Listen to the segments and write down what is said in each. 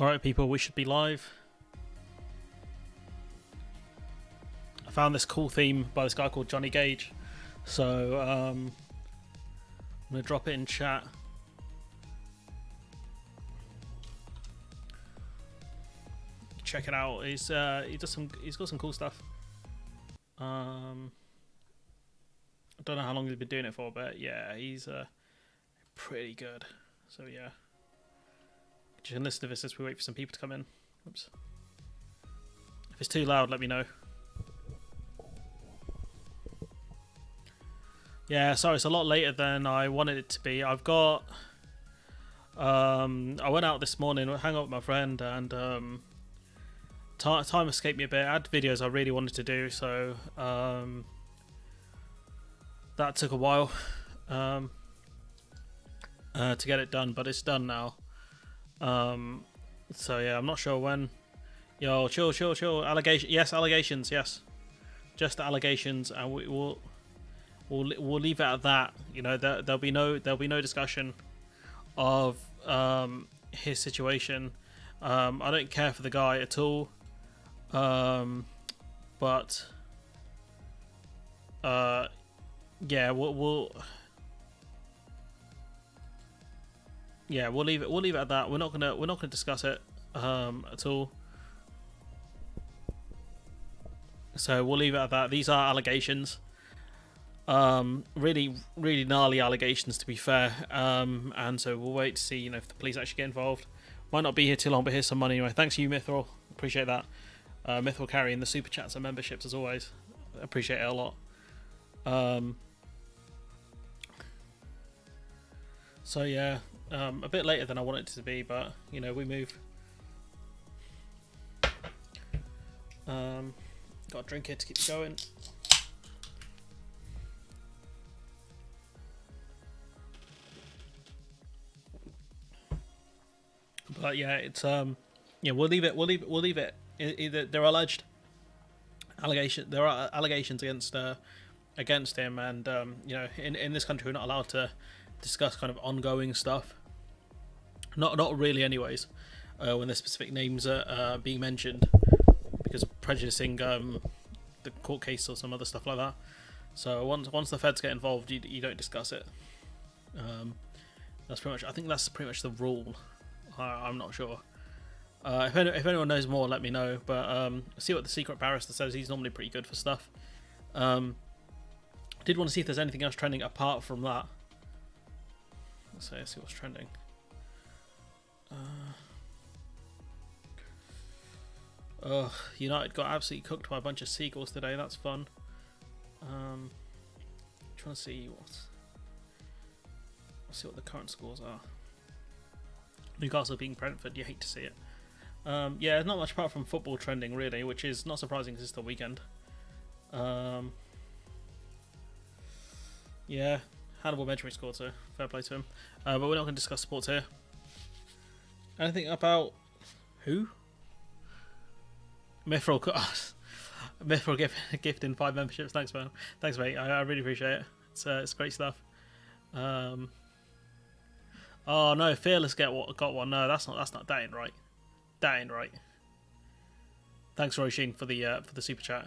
Alright people, we should be live. I found this cool theme by this guy called Johnny Gage. So I'm going to drop it in chat. Check it out. He's got some cool stuff. I don't know how long he's been doing it for, but yeah, he's pretty good. So yeah. You can listen to this as we wait for some people to come in. Oops. If it's too loud, let me know. Yeah, sorry, it's a lot later than I wanted it to be. I've got... I went out this morning, hang out with my friend, and time escaped me a bit. I had videos I really wanted to do, so that took a while to get it done, but it's done now. So yeah, I'm not sure when. Yo, chill. Yes, allegations. Yes, just allegations, and we'll leave it at that. You know, there'll be no discussion of his situation. I don't care for the guy at all. But yeah, we'll leave it at that. We're not gonna discuss it at all. So we'll leave it at that. These are allegations. Really gnarly allegations, to be fair. And so we'll wait to see, if the police actually get involved. Might not be here too long, but here's some money anyway. Thanks to you, Mithril. Appreciate that. Mithril carrying the super chats and memberships as always. Appreciate it a lot. So yeah, a bit later than I wanted it to be, but we move. Got a drink here to keep it going. But yeah, it's we'll leave it. Either there are alleged allegations. There are allegations against him, and in this country we're not allowed to discuss kind of ongoing stuff. Not really, anyways. When the specific names are being mentioned, because of prejudicing the court case or some other stuff like that. So once the feds get involved, you don't discuss it. That's pretty much. I think that's pretty much the rule. I'm not sure. If anyone knows more, let me know. But see what the secret barrister says. He's normally pretty good for stuff. Did want to see if there's anything else trending apart from that. Let's see what's trending. United got absolutely cooked by a bunch of seagulls today. That's fun. Trying to see let's see what the current scores are. Newcastle beating Brentford. You hate to see it. Yeah, not much apart from football trending really, which is not surprising because it's the weekend. Yeah, Hannibal Benjamin scored, so fair play to him. But we're not going to discuss sports here. Anything about who? Mithril gifting 5 memberships. Thanks, man. Thanks, mate. I really appreciate it. It's great stuff. Oh no, Fearless got one. No, that's not. That ain't right. That ain't right. Thanks, Roisin, for the super chat.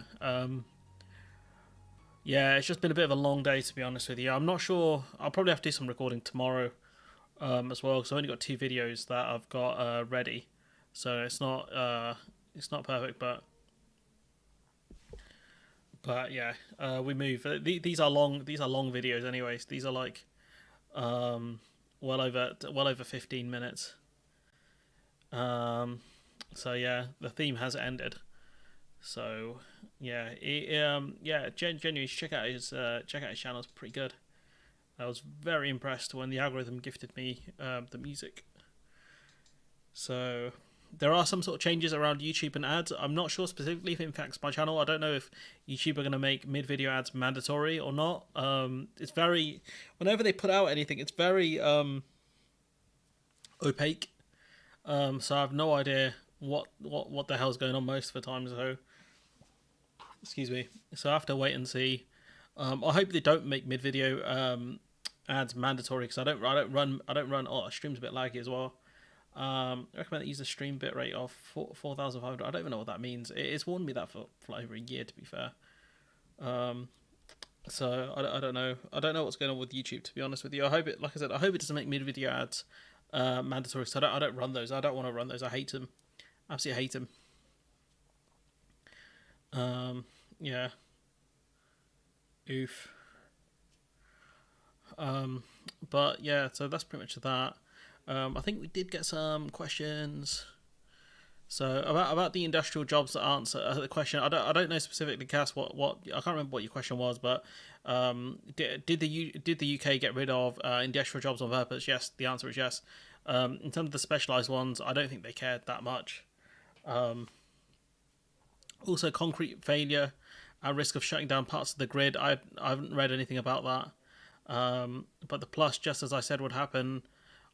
Yeah, it's just been a bit of a long day, to be honest with you. I'm not sure. I'll probably have to do some recording tomorrow as well, because I've only got 2 videos that I've got ready, so it's not perfect, but yeah, we move. These are long videos, anyways. These are like well over 15 minutes. So yeah, the theme has ended. So yeah, genuinely check out his channel. It's pretty good. I was very impressed when the algorithm gifted me the music. So there are some sort of changes around YouTube and ads. I'm not sure specifically if it impacts my channel. I don't know if YouTube are going to make mid-video ads mandatory or not. It's very... Whenever they put out anything, it's very opaque. So I have no idea what the hell's going on most of the time. So, excuse me. So I have to wait and see. I hope they don't make mid-video ads mandatory, because I don't run. Oh, stream's a bit laggy as well. I recommend that use the stream bitrate of 4,500. I don't even know what that means. It's warned me that for like over a year, to be fair. So I don't know. I don't know what's going on with YouTube, to be honest with you. I hope it, like I said, I hope it doesn't make mid-video ads mandatory. So I don't run those. I don't want to run those. I hate them. Absolutely hate them. Yeah. Oof. But yeah, so that's pretty much that. I think we did get some questions. So about the industrial jobs that answer the question, I don't know specifically, Cass, what I can't remember what your question was, but did the UK get rid of industrial jobs on purpose? Yes, the answer is yes. In terms of the specialised ones, I don't think they cared that much. Also, concrete failure at risk of shutting down parts of the grid. I haven't read anything about that. But the plus, just as I said, would happen.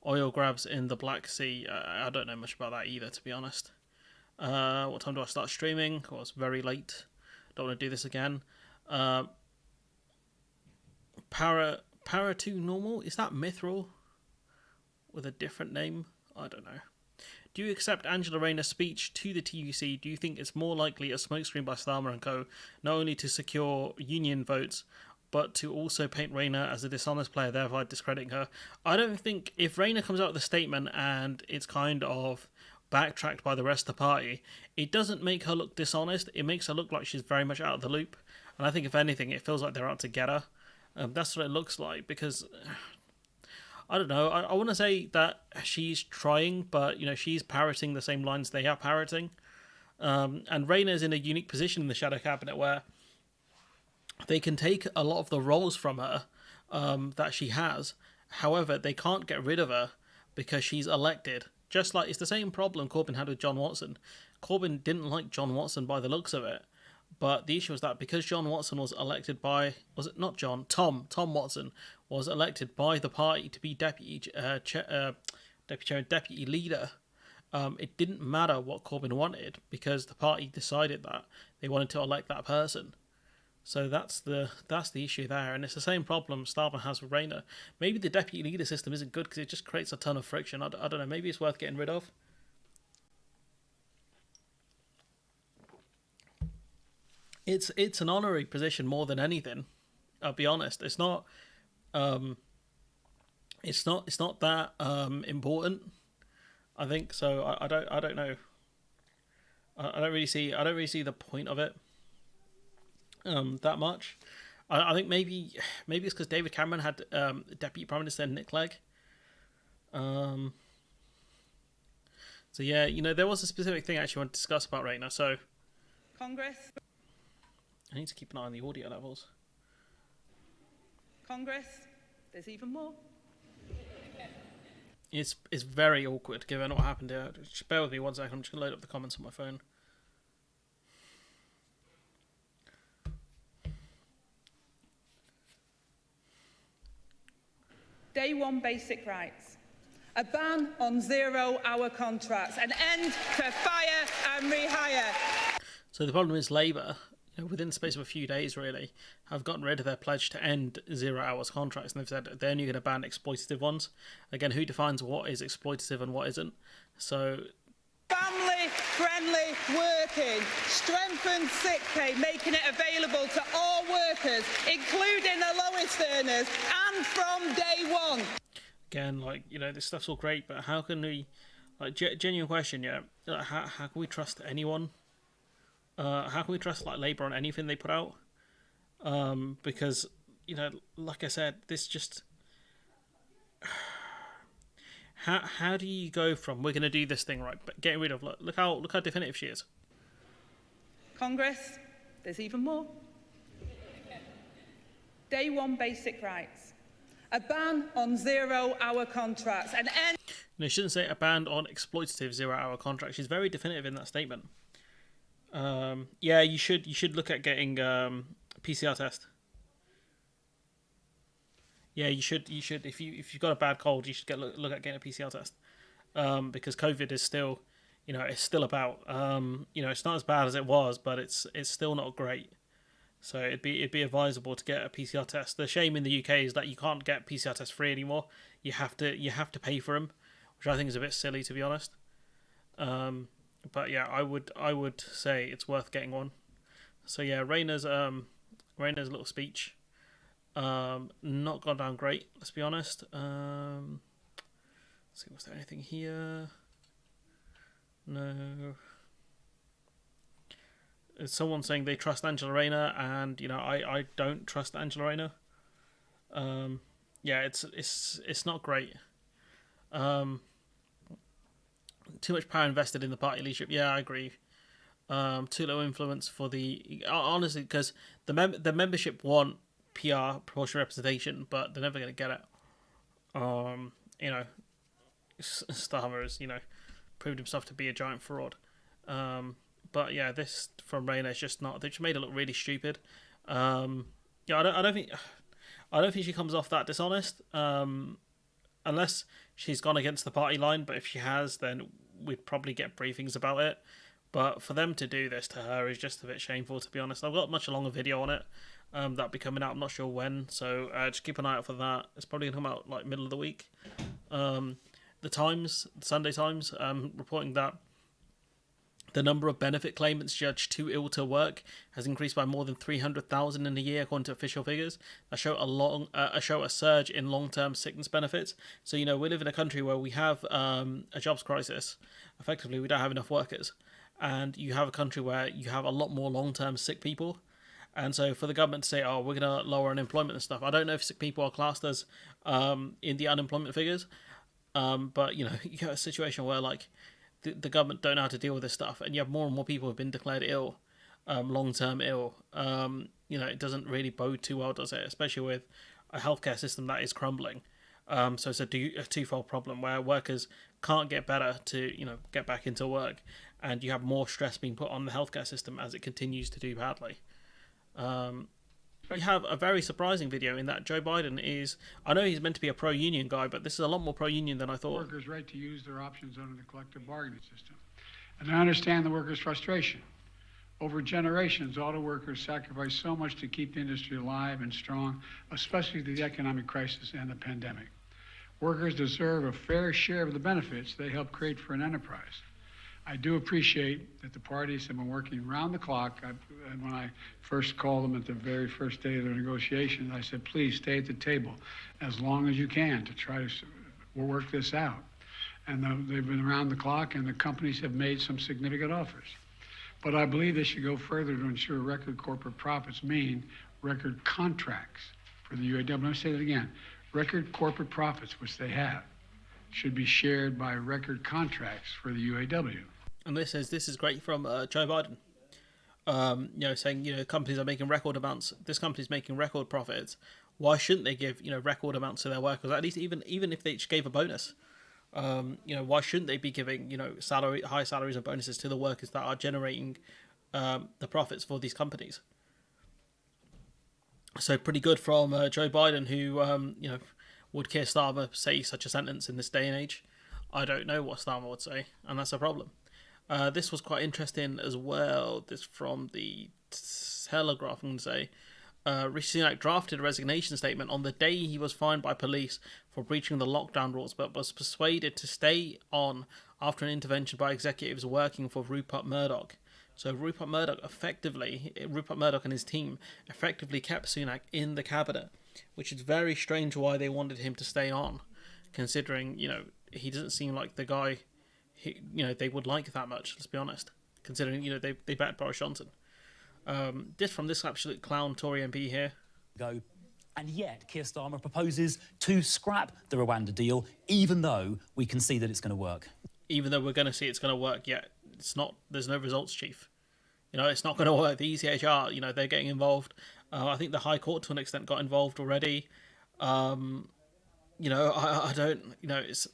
Oil grabs in the Black Sea. I don't know much about that either, to be honest. What time do I start streaming? Well, it's very late. Don't want to do this again. Para 2 normal? Is that Mithril? With a different name? I don't know. Do you accept Angela Rayner's speech to the TUC? Do you think it's more likely a smokescreen by Starmer and co, not only to secure union votes, but to also paint Rayner as a dishonest player, thereby discrediting her? I don't think, if Rayner comes out with a statement and it's kind of backtracked by the rest of the party, it doesn't make her look dishonest. It makes her look like she's very much out of the loop. And I think, if anything, it feels like they're out to get her. That's what it looks like, because I don't know. I want to say that she's trying, but she's parroting the same lines they are parroting. And Rayner's in a unique position in the Shadow Cabinet where they can take a lot of the roles from her that she has. However, they can't get rid of her because she's elected. Just like, it's the same problem Corbyn had with John Watson. Corbyn didn't like John Watson by the looks of it. But the issue was that because John Watson was elected by... Was it not John? Tom Watson was elected by the party to be deputy chair and deputy leader. It didn't matter what Corbyn wanted because the party decided that they wanted to elect that person. So that's the issue there, and it's the same problem Starmer has with Rayner. Maybe the deputy leader system isn't good because it just creates a ton of friction. I don't know. Maybe it's worth getting rid of. It's an honorary position more than anything. I'll be honest. It's not. It's not that important. I think so. I don't know. I don't really see the point of it. That much. I think maybe it's because David Cameron had Deputy Prime Minister Nick Clegg. So yeah, there was a specific thing I actually want to discuss about right now. So Congress. I need to keep an eye on the audio levels. Congress. There's even more. It's very awkward given what happened here. Just bear with me 1 second. I'm just gonna load up the comments on my phone. Day one basic rights. A ban on 0-hour contracts. An end to fire and rehire. So the problem is Labour, within the space of a few days really, have gotten rid of their pledge to end 0 hours contracts, and they've said they're only going to ban exploitative ones. Again, who defines what is exploitative and what isn't? So family-friendly working, strengthened sick pay, making it available to all workers, including the lowest earners, and from day one. Again, this stuff's all great, but how can we, genuine question, how can we trust anyone? How can we trust Labour on anything they put out? Because like I said, this just how do you go from we're going to do this thing right, but getting rid of look how definitive she is. Congress, there's even more. Day one basic rights. A ban on 0-hour contracts. An end. No, she shouldn't say a ban on exploitative 0-hour contracts. She's very definitive in that statement. Yeah, you should look at getting PCR test. Yeah, you should if you've got a bad cold, you should look at getting a PCR test. Because COVID is still, it's still about, it's not as bad as it was, but it's still not great. So it'd be advisable to get a PCR test. The shame in the UK is that you can't get PCR tests free anymore. You have to pay for them, which I think is a bit silly, to be honest. But yeah, I would say it's worth getting one. So yeah, Rayner's little speech, not gone down great. Let's be honest. Let's see, was there anything here? No. It's someone saying they trust Angela Rayner, and I don't trust Angela Rayner. Yeah, it's not great. Too much power invested in the party leadership. Yeah, I agree. Too low influence for the honestly, because the membership want PR proportional representation, but they're never going to get it. Starmer has proved himself to be a giant fraud. But yeah, this from Rayner is just not. They just made it look really stupid. Yeah, I don't think she comes off that dishonest. Unless she's gone against the party line, but if she has, then we'd probably get briefings about it. But for them to do this to her is just a bit shameful, to be honest. I've got much longer video on it that'll be coming out. I'm not sure when, so just keep an eye out for that. It's probably going to come out like middle of the week. The Sunday Times, reporting that the number of benefit claimants judged too ill to work has increased by more than 300,000 in a year, according to official figures. That show a surge in long-term sickness benefits. So we live in a country where we have a jobs crisis. Effectively, we don't have enough workers, and you have a country where you have a lot more long-term sick people. And so for the government to say, "Oh, we're going to lower unemployment and stuff," I don't know if sick people are classed as in the unemployment figures. But you have a situation where the government don't know how to deal with this stuff, and you have more and more people who have been declared ill, long-term ill. It doesn't really bode too well, does it? Especially with a healthcare system that is crumbling. So it's a twofold problem where workers can't get better to get back into work, and you have more stress being put on the healthcare system as it continues to do badly. We have a very surprising video in that Joe Biden is, I know he's meant to be a pro-union guy, but this is a lot more pro-union than I thought. Workers' right to use their options under the collective bargaining system. And I understand the workers' frustration. Over generations, auto workers sacrificed so much to keep the industry alive and strong, especially through the economic crisis and the pandemic. Workers deserve a fair share of the benefits they helped create for an enterprise. I do appreciate that the parties have been working round the clock. When I first called them at the very first day of their negotiations, I said, please stay at the table as long as you can to try to work this out. And they've been around the clock, and the companies have made some significant offers. But I believe they should go further to ensure record corporate profits mean record contracts for the UAW. Let me say that again. Record corporate profits, which they have, should be shared by record contracts for the UAW. And this is great from Joe Biden. Saying companies are making record amounts. This company's making record profits. Why shouldn't they give record amounts to their workers? At least even if they just gave a bonus. Why shouldn't they be giving high salaries and bonuses to the workers that are generating the profits for these companies? So pretty good from Joe Biden, who would Keir Starmer say such a sentence in this day and age? I don't know what Starmer would say, and that's a problem. This was quite interesting as well. This from the Telegraph, I'm going to say. Rishi Sunak drafted a resignation statement on the day he was fined by police for breaching the lockdown rules, but was persuaded to stay on after an intervention by executives working for Rupert Murdoch. So Rupert Murdoch and his team effectively kept Sunak in the cabinet, which is very strange why they wanted him to stay on, considering he doesn't seem like the guy they would like that much. Let's be honest, considering they backed Boris Johnson. This from this absolute clown Tory MP here. And yet Keir Starmer proposes to scrap the Rwanda deal, even though we can see that it's going to work. Even though we're going to see it's going to work, yet it's not. There's no results, Chief. It's not going to work. The ECHR, they're getting involved. I think the High Court to an extent got involved already. I don't.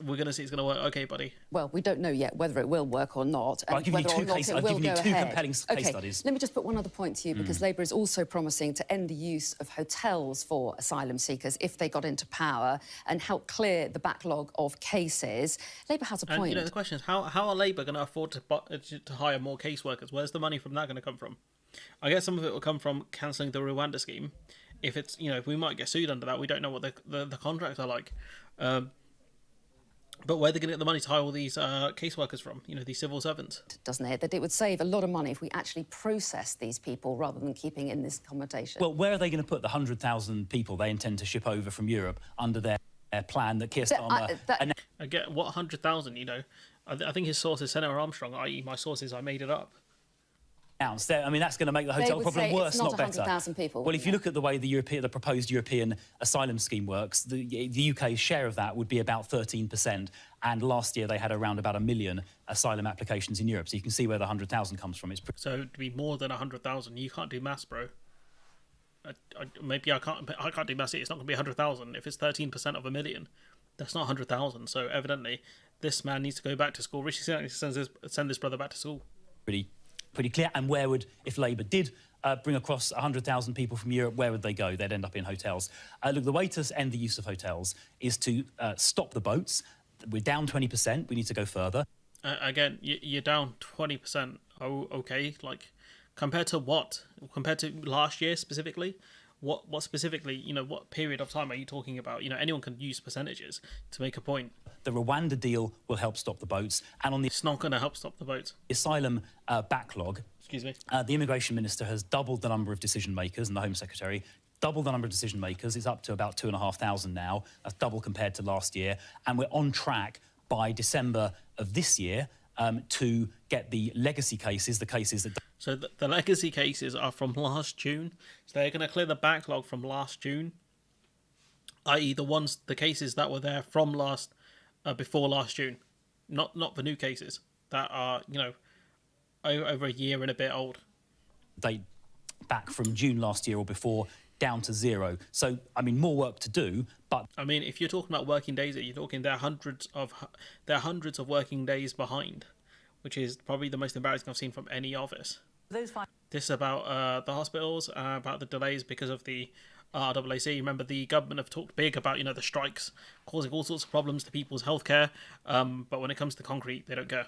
We're going to see it's going to work. Okay, buddy. Well, we don't know yet whether it will work or not, and I've given you two compelling case Okay, studies. let me just put one other point to you, because Labour is also promising to end the use of hotels for asylum seekers if they got into power and help clear the backlog of cases. Labour has a point. And the question is, how are Labour going to afford to hire more caseworkers? Where's the money from that going to come from? I guess some of it will come from cancelling the Rwanda scheme. If it's, if we might get sued under that, we don't know what the contracts are like. But where are they going to get the money to hire all these caseworkers from? You know, these civil servants. Doesn't it? That it would save a lot of money if we actually process these people rather than keeping in this accommodation. Well, where are they going to put the 100,000 people they intend to ship over from Europe under their plan that Keir Starmer... I get what 100,000. You know, I think his source is Senator Armstrong, i.e., my sources. I made it up. I mean, that's going to make the hotel problem worse, not better. 100,000 people. Well, if you look at the way the proposed European asylum scheme works, the UK's share of that would be about 13%, and last year they had around about 1 million asylum applications in Europe. So you can see where the 100,000 comes from. So to be more than 100,000, you can't do maths, bro. Maybe I can't do maths. It's not going to be 100,000 if it's 13% of 1 million. That's not 100,000. So evidently, this man needs to go back to school. Rishi Sunak needs to send his brother back to school. Pretty clear. And where would, if Labour did bring across 100,000 people from Europe, where would they go? They'd end up in hotels. Look, the way to end the use of hotels is to stop the boats. We're down 20%. We need to go further. Again, you're down 20%. Oh, okay. Like, compared to what? Compared to last year specifically? What specifically, you know, what period of time are you talking about? You know, anyone can use percentages to make a point. The Rwanda deal will help stop the boats. And on the... It's not going to help stop the boats. Asylum backlog... Excuse me. The Immigration Minister has doubled the number of decision makers, and the Home Secretary doubled the number of decision makers. It's up to about 2,500 now. That's double compared to last year. And we're on track by December of this year to get the legacy cases, the cases that... So the legacy cases are from last June. So they're going to clear the backlog from last June, i.e. the cases that were there from before last June, not the new cases that are, you know, over a year and a bit old. They back from June last year or before down to zero. So, I mean, more work to do, but... I mean, if you're talking about working days, you're talking they're hundreds of working days behind, which is probably the most embarrassing I've seen from any office. This is about the hospitals, about the delays because of the RAAC. Remember, the government have talked big about, you know, the strikes causing all sorts of problems to people's healthcare, but when it comes to concrete, they don't care.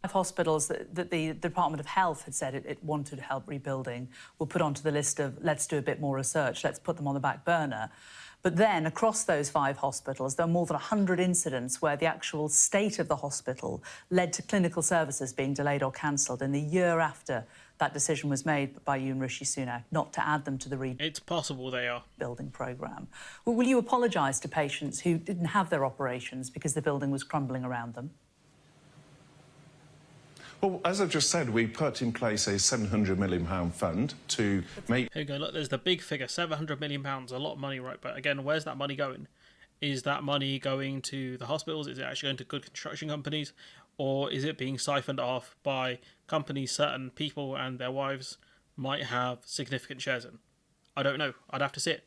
Hospitals that the Department of Health had said it wanted help rebuilding were put onto the list of let's do a bit more research, let's put them on the back burner. But then across those 5 hospitals, there are more than 100 incidents where the actual state of the hospital led to clinical services being delayed or cancelled in the year after that decision was made by you and Rishi Sunak not to add them to the It's possible they are. Rebuilding programme. Well, will you apologise to patients who didn't have their operations because the building was crumbling around them? Well, as I've just said, we put in place a £700 million fund to make... Here you go, look, there's the big figure, £700 million, a lot of money, right? But again, where's that money going? Is that money going to the hospitals? Is it actually going to good construction companies? Or is it being siphoned off by companies certain people and their wives might have significant shares in? I don't know. I'd have to see it.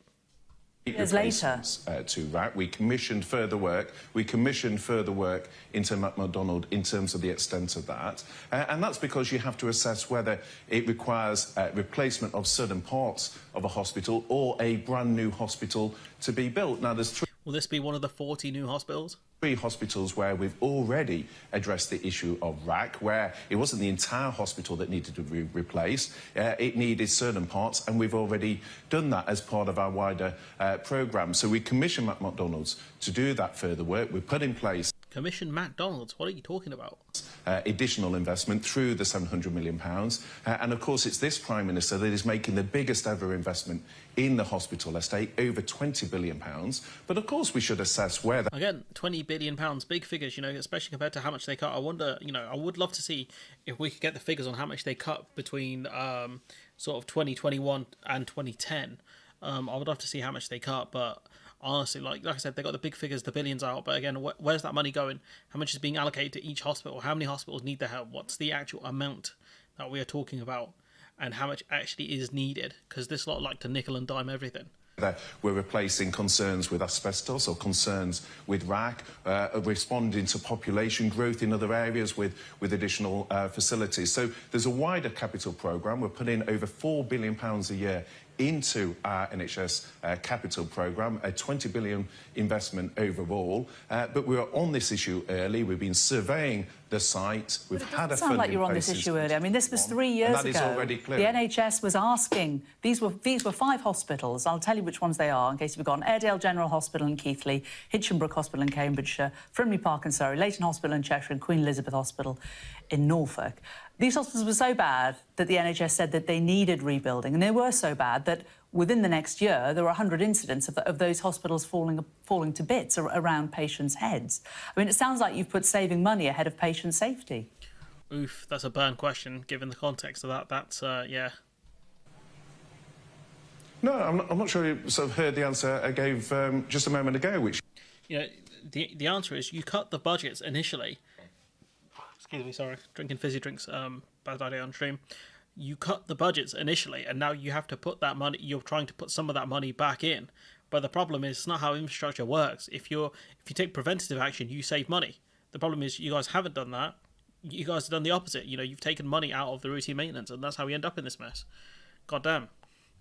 Years later. To that, we commissioned further work. We commissioned further work into McDonald in terms of the extent of that. And that's because you have to assess whether it requires replacement of certain parts of a hospital or a brand new hospital to be built. Now, there's 3... Will this be one of the 40 new hospitals? 3 hospitals where we've already addressed the issue of RAC, where it wasn't the entire hospital that needed to be replaced. It needed certain parts, and we've already done that as part of our wider programme. So we commissioned McDonald's to do that further work. We put in place... Commission McDonald's? What are you talking about? Additional investment through the £700 million. And, of course, it's this Prime Minister that is making the biggest ever investment in the hospital estate, over £20 billion. But, of course, we should assess where... Again, £20 billion, big figures, you know, especially compared to how much they cut. I wonder, you know, I would love to see if we could get the figures on how much they cut between sort of 2021 and 2010. I would love to see how much they cut, but... Honestly, like I said, they got the big figures, the billions out. But again, where's that money going? How much is being allocated to each hospital? How many hospitals need the help? What's the actual amount that we are talking about? And how much actually is needed? Because this lot like to nickel and dime everything. We're replacing concerns with asbestos or concerns with RAC, responding to population growth in other areas with additional facilities. So there's a wider capital programme. We're putting over £4 billion a year into our NHS capital programme, a 20 billion investment overall. But we were on this issue early. We've been surveying the site. We've had a sound like you're on this issue early. I mean, this was 3 years ago. That is already clear. The NHS was asking. These were 5 hospitals. I'll tell you which ones they are in case you've forgotten. Airedale General Hospital in Keighley, Hinchinbrook Hospital in Cambridgeshire, Frimley Park in Surrey, Leighton Hospital in Cheshire, and Queen Elizabeth Hospital in Norfolk. These hospitals were so bad that the NHS said that they needed rebuilding, and they were so bad that within the next year there were 100 incidents of those hospitals falling to bits around patients' heads. I mean, it sounds like you've put saving money ahead of patient safety. Oof, that's a burn question, given the context of that. That's, yeah. No, I'm not sure you sort of heard the answer I gave just a moment ago, which... You know, the answer is you cut the budgets initially. Excuse me, sorry, drinking fizzy drinks, bad idea on stream. You cut the budgets initially, and now you have to put that money, you're trying to put some of that money back in. But the problem is, it's not how infrastructure works. If you take preventative action, you save money. The problem is, you guys haven't done that. You guys have done the opposite. You know, you've taken money out of the routine maintenance, and that's how we end up in this mess. God damn.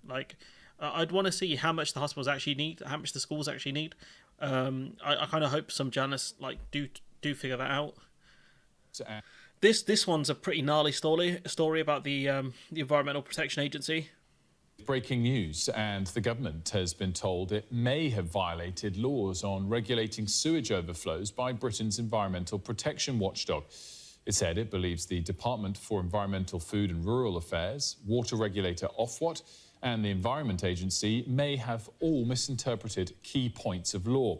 Like, I'd want to see how much the hospitals actually need, how much the schools actually need. I kind of hope some journalists, like, do figure that out. This one's a pretty gnarly story about the Environmental Protection Agency. Breaking news, and the government has been told it may have violated laws on regulating sewage overflows by Britain's environmental protection watchdog. It said it believes the Department for Environmental, Food and Rural Affairs, water regulator Ofwat, and the Environment Agency may have all misinterpreted key points of law.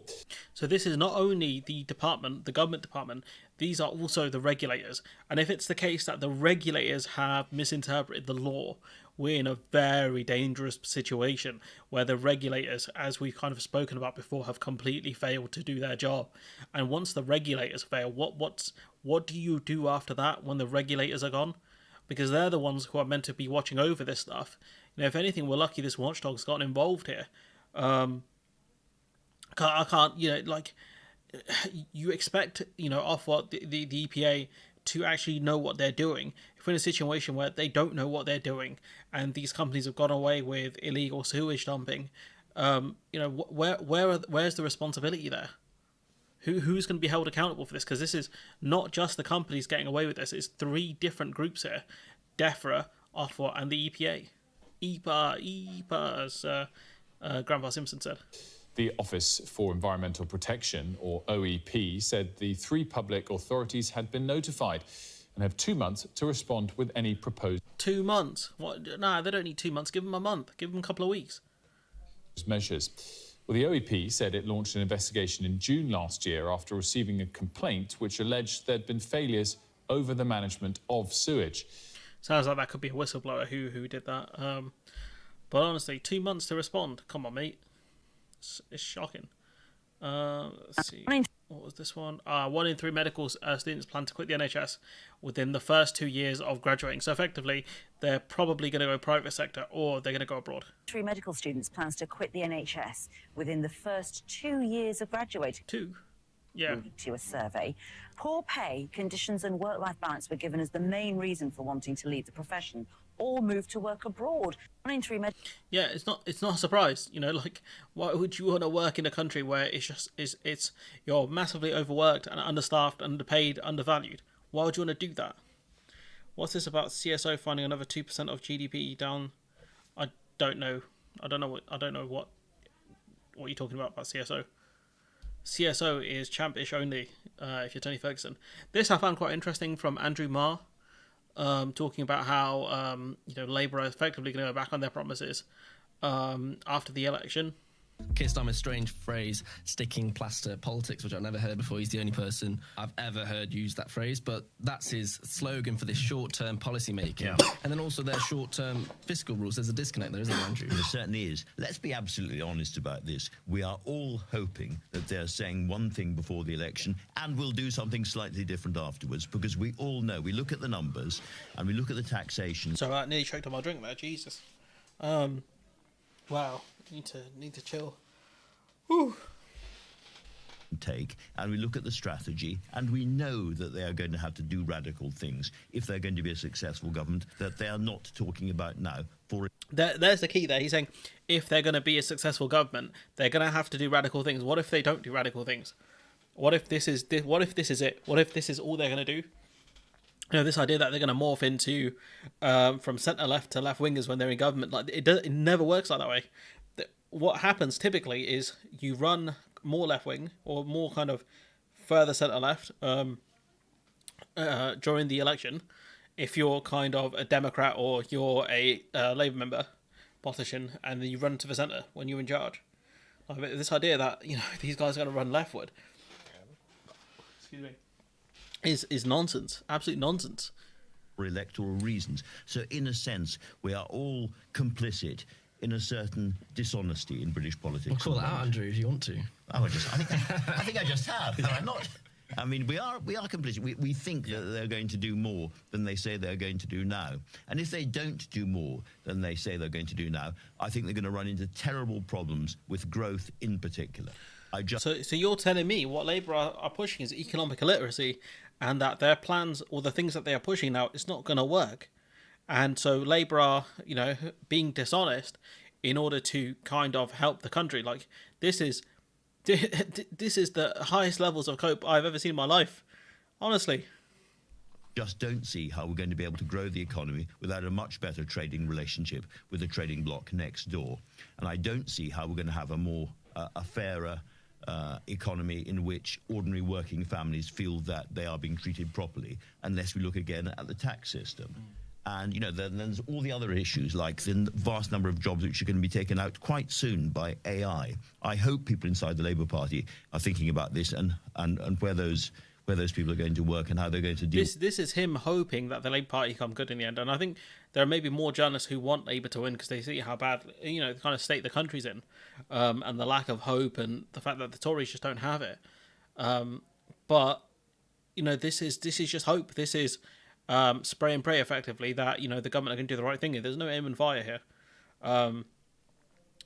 So this is not only the department, the government department, these are also the regulators. And if it's the case that the regulators have misinterpreted the law, we're in a very dangerous situation where the regulators, as we've kind of spoken about before, have completely failed to do their job. And once the regulators fail, what do you do after that when the regulators are gone? Because they're the ones who are meant to be watching over this stuff. You know, if anything, we're lucky this watchdog's gotten involved here. I can't, you know, like, you expect, you know, Ofwat, the EPA, to actually know what they're doing. If we're in a situation where they don't know what they're doing, and these companies have gone away with illegal sewage dumping, you know, where's the responsibility there? Who's going to be held accountable for this? Because this is not just the companies getting away with this. It's 3 different groups here: DEFRA, Ofwat, and the EPA. EPA, as Grandpa Simpson said. The Office for Environmental Protection, or OEP, said the 3 public authorities had been notified and have 2 months to respond with any proposed 2 months? What? Nah, they don't need 2 months. Give them a month. Give them a couple of weeks. measures. Well, the OEP said it launched an investigation in June last year after receiving a complaint which alleged there'd been failures over the management of sewage. Sounds like that could be a whistleblower who did that. But honestly, 2 months to respond. Come on, mate. It's shocking. Let's see. What was this one? 1 in 3 medical students plan to quit the NHS within the first 2 years of graduating. So effectively, they're probably going to go private sector or they're going to go abroad. 3 medical students plans to quit the NHS within the first 2 years of graduating. 2? Yeah. To a survey. Poor pay, conditions and work-life balance were given as the main reason for wanting to leave the profession or move to work abroad. 1 in 3 Yeah, it's not a surprise, you know, like, why would you want to work in a country where it's you're massively overworked and understaffed, underpaid, undervalued? Why would you want to do that? What's this about CSO finding another 2% of GDP down? I don't know what you're talking about CSO. CSO is champish only, if you're Tony Ferguson. This I found quite interesting from Andrew Marr, talking about how Labour are effectively going to go back on their promises after the election. Keir Starmer's strange phrase, sticking plaster politics, which I've never heard before. He's the only person I've ever heard use that phrase, but that's his slogan for this short-term policy making. Yeah. And then also their short-term fiscal rules. There's a disconnect there, isn't there, Andrew? There certainly is. Let's be absolutely honest about this. We are all hoping that they're saying one thing before the election and we'll do something slightly different afterwards, because we all know, we look at the numbers and we look at the taxation. So I nearly choked on my drink there, Jesus. Wow. Need to chill. Whew. Take, and we look at the strategy, and we know that they are going to have to do radical things if they're going to be a successful government that they are not talking about now. There's the key there. He's saying if they're going to be a successful government, they're going to have to do radical things. What if they don't do radical things? What if this is it? What if this is all they're going to do? This idea that they're going to morph into from centre left to left wingers when they're in government, like it never works like that way. What happens typically is you run more left wing or more kind of further centre left during the election, if you're kind of a Democrat or you're a Labour member, politician, and then you run to the centre when you're in charge. Like, this idea that these guys are going to run leftward, excuse me, is nonsense, absolute nonsense. For electoral reasons. So in a sense, we are all complicit in a certain dishonesty in British politics. Well, call it out, Andrew, if you want to. Oh, I think I just have. No, I'm not. I mean, we are complicit. We think that they're going to do more than they say they're going to do now. And if they don't do more than they say they're going to do now, I think they're going to run into terrible problems with growth in particular. So you're telling me what Labour are pushing is economic illiteracy, and that their plans or the things that they are pushing now is not going to work. And so Labour are, being dishonest in order to kind of help the country. Like, this is the highest levels of cope I've ever seen in my life, honestly. Just don't see how we're going to be able to grow the economy without a much better trading relationship with the trading bloc next door. And I don't see how we're going to have a fairer economy in which ordinary working families feel that they are being treated properly, unless we look again at the tax system. And, then there's all the other issues, like the vast number of jobs which are going to be taken out quite soon by AI. I hope people inside the Labour Party are thinking about this and where those people are going to work and how they're going to deal. This is him hoping that the Labour Party come good in the end. And I think there are maybe more journalists who want Labour to win because they see how bad, the kind of state the country's in, and the lack of hope and the fact that the Tories just don't have it. But this is just hope. This is spray and pray effectively that the government are going to do the right thing. There's no aim and fire here.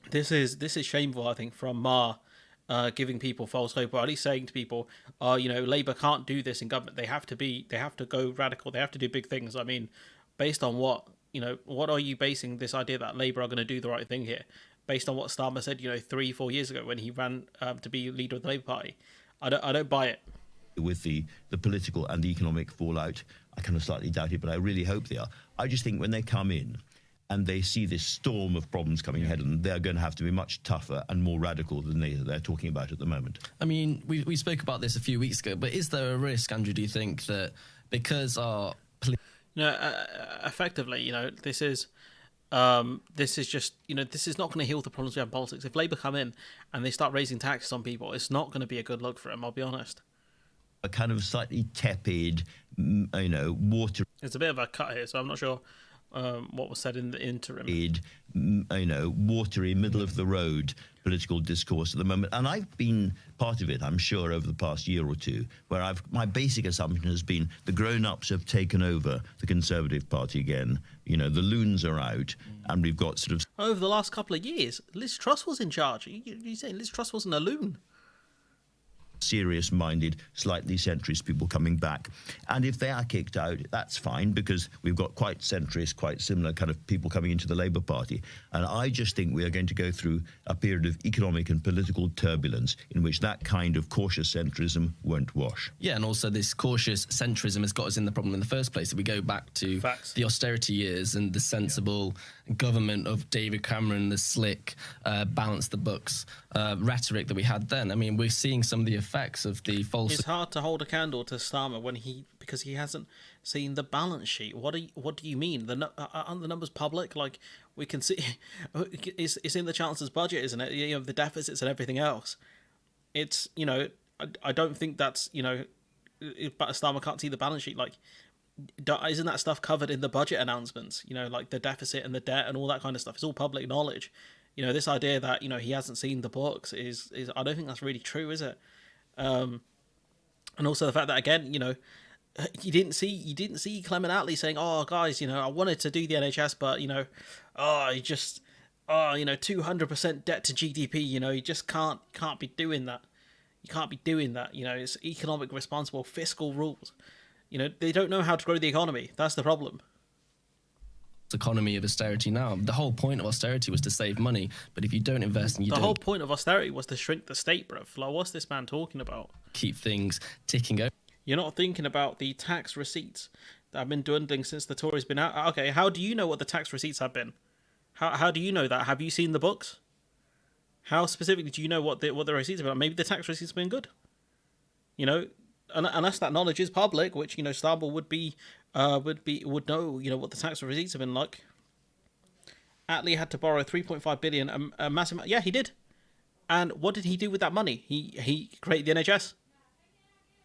This is shameful, I think, from Ma. Giving people false hope, or at least saying to people, Labour can't do this in government. They have to go radical. They have to do big things. I mean, based on what, what are you basing this idea that Labour are going to do the right thing here? Based on what Starmer said, 3-4 years ago when he ran to be leader of the Labour Party. I don't buy it. With the political and the economic fallout, I kind of slightly doubt it, but I really hope they are. I just think when they come in and they see this storm of problems coming ahead of them, they're going to have to be much tougher and more radical than they're talking about at the moment. I mean, we spoke about this a few weeks ago, but is there a risk, Andrew, do you think, that because our... effectively, this is just, this is not going to heal the problems we have in politics. If Labour come in and they start raising taxes on people, it's not going to be a good look for them, I'll be honest. A kind of slightly tepid, water... It's a bit of a cut here, so I'm not sure what was said in the interim. Watery, middle-of-the-road political discourse at the moment. And I've been part of it, I'm sure, over the past year or two, where my basic assumption has been the grown-ups have taken over the Conservative Party again. The loons are out, and we've got sort of... Over the last couple of years, Liz Truss was in charge. You're saying Liz Truss wasn't a loon? Serious-minded, slightly centrist people coming back. And if they are kicked out, that's fine, because we've got quite centrist, quite similar kind of people coming into the Labour Party. And I just think we are going to go through a period of economic and political turbulence in which that kind of cautious centrism won't wash. Yeah, and also this cautious centrism has got us in the problem in the first place. If we go back to the austerity years and the sensible government of David Cameron, the slick, balance the books rhetoric that we had then. I mean, we're seeing some of the effects of the false... It's hard to hold a candle to Starmer because he hasn't seen the balance sheet. What do you mean? Aren't the numbers public? Like, we can see... It's in the Chancellor's budget, isn't it? The deficits and everything else. It's, I don't think that's, if Starmer can't see the balance sheet, like... Isn't that stuff covered in the budget announcements? Like the deficit and the debt and all that kind of stuff. It's all public knowledge. This idea that he hasn't seen the books is I don't think that's really true, is it? And also the fact that again, you didn't see Clement Attlee saying, "Oh, guys, I wanted to do the NHS, but 200% debt to GDP. You just can't be doing that. You can't be doing that. It's economic responsible fiscal rules." They don't know how to grow the economy. That's the problem. economy of austerity now. The whole point of austerity was to save money, but if you don't invest and you The don't whole point of austerity was to shrink the state, bruv. Like, what's this man talking about? keep things ticking over. You're not thinking about the tax receipts that have been dwindling since the Tories been out. Okay, how do you know what the tax receipts have been? How do you know that? Have you seen the books? How specifically do you know what the receipts have been? Maybe the tax receipts have been good. You know, unless that knowledge is public, which, you know, Starbull would know, you know, what the tax receipts have been like. Attlee had to borrow 3.5 billion, a massive. Yeah, he did. And what did he do with that money? He created the NHS.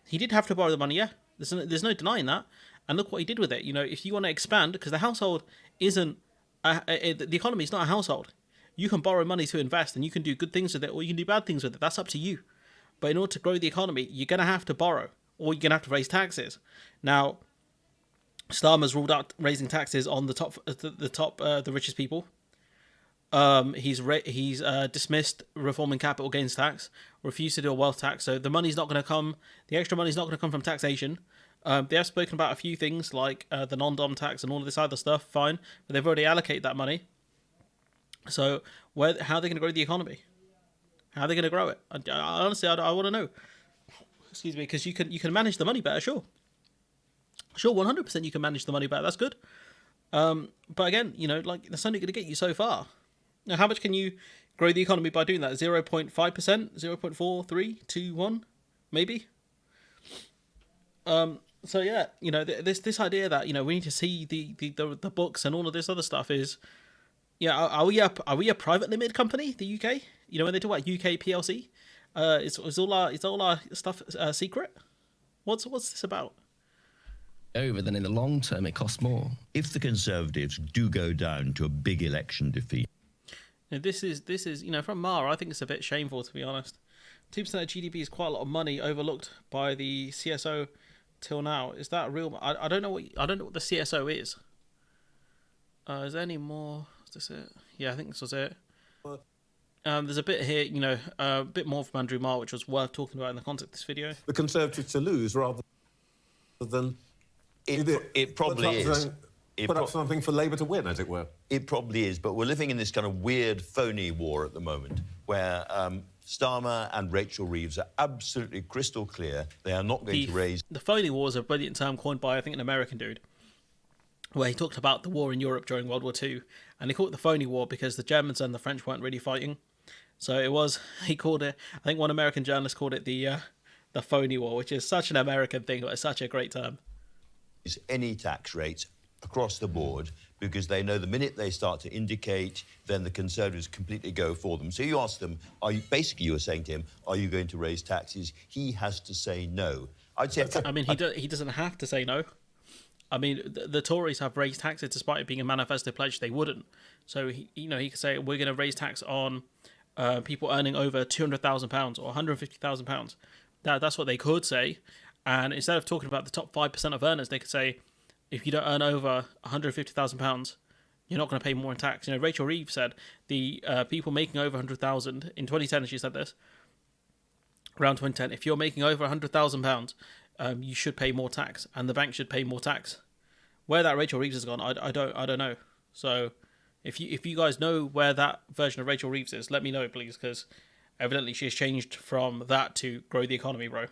He did have to borrow the money, yeah. There's no denying that. And look what he did with it. You know, if you want to expand, because the household isn't, the economy is not a household. You can borrow money to invest, and you can do good things with it, or you can do bad things with it. That's up to you. But in order to grow the economy, you're going to have to borrow, or you're going to have to raise taxes. Now, Starmer's ruled out raising taxes on the richest people. He's dismissed reforming capital gains tax, refused to do a wealth tax. So the money's not going to come. The extra money's not going to come from taxation. They have spoken about a few things like the non-dom tax and all of this other stuff. Fine, but they've already allocated that money. So how are they going to grow the economy? How are they going to grow it? Honestly, I want to know. Excuse me, because you can manage the money better, sure. Sure, 100% you can manage the money better. That's good. But again, you know, like, that's only going to get you so far. Now, how much can you grow the economy by doing that? 0.5%, 0.43, 2, 1, maybe. So yeah, you know, this idea that, you know, we need to see the books and all of this other stuff is, yeah, are we a private limited company? The UK, you know, when they talk about UK PLC, is all our stuff secret? What's this about? Over, then in the long term it costs more. If the Conservatives do go down to a big election defeat. Now, this is, you know, from Mara, I think it's a bit shameful, to be honest. 2% of GDP is quite a lot of money overlooked by the CSO till now. Is that real? I don't know what the CSO is. Is there any more? Is this it? Yeah, I think this was it. There's a bit here, you know, a bit more from Andrew Marr, which was worth talking about in the context of this video. The Conservatives to lose rather than... It probably is. Put up something for Labour to win, as it were. It probably is, but we're living in this kind of weird, phony war at the moment, where Starmer and Rachel Reeves are absolutely crystal clear they are not going to raise... The phony war is a brilliant term coined by, I think, an American dude, where he talked about the war in Europe during World War II, and he called it the phony war because the Germans and the French weren't really fighting. So it was, he called it, I think one American journalist called it the phony war, which is such an American thing, but it's such a great term. Any tax rates across the board, because they know the minute they start to indicate, then the Conservatives completely go for them. So you ask them, basically you were saying to him, are you going to raise taxes? He has to say no. I'd say... I mean, he doesn't have to say no. I mean, the Tories have raised taxes despite it being a manifesto pledge they wouldn't. So, he could say, we're going to raise tax on people earning over £200,000 or £150,000. That's what they could say. And instead of talking about the top 5% of earners, they could say, if you don't earn over £150,000, you're not going to pay more in tax. You know, Rachel Reeves said the people making over 100,000 in 2010. She said this around 2010. If you're making over £100,000, you should pay more tax, and the bank should pay more tax. Where that Rachel Reeves has gone, I don't know. So, if you guys know where that version of Rachel Reeves is, let me know, please, because evidently she has changed from that to grow the economy, bro.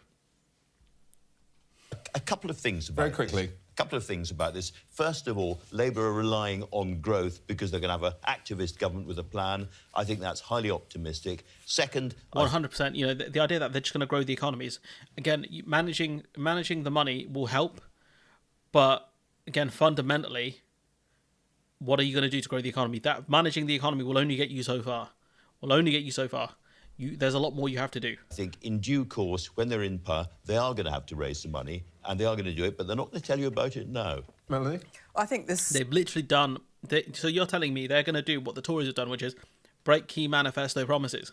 A couple of things about Very quickly. this. A couple of things about this. First of all, Labour are relying on growth because they're going to have an activist government with a plan. I think that's highly optimistic. Second... 100%. You know, the idea that they're just going to grow the economies. Again, managing the money will help. But, again, fundamentally, what are you going to do to grow the economy? That managing the economy will only get you so far. There's a lot more you have to do. I think in due course, when they're in power, they are going to have to raise some money, and they are going to do it, but they're not going to tell you about it now. Melanie? I think they've literally done... So you're telling me they're going to do what the Tories have done, which is break key manifesto promises.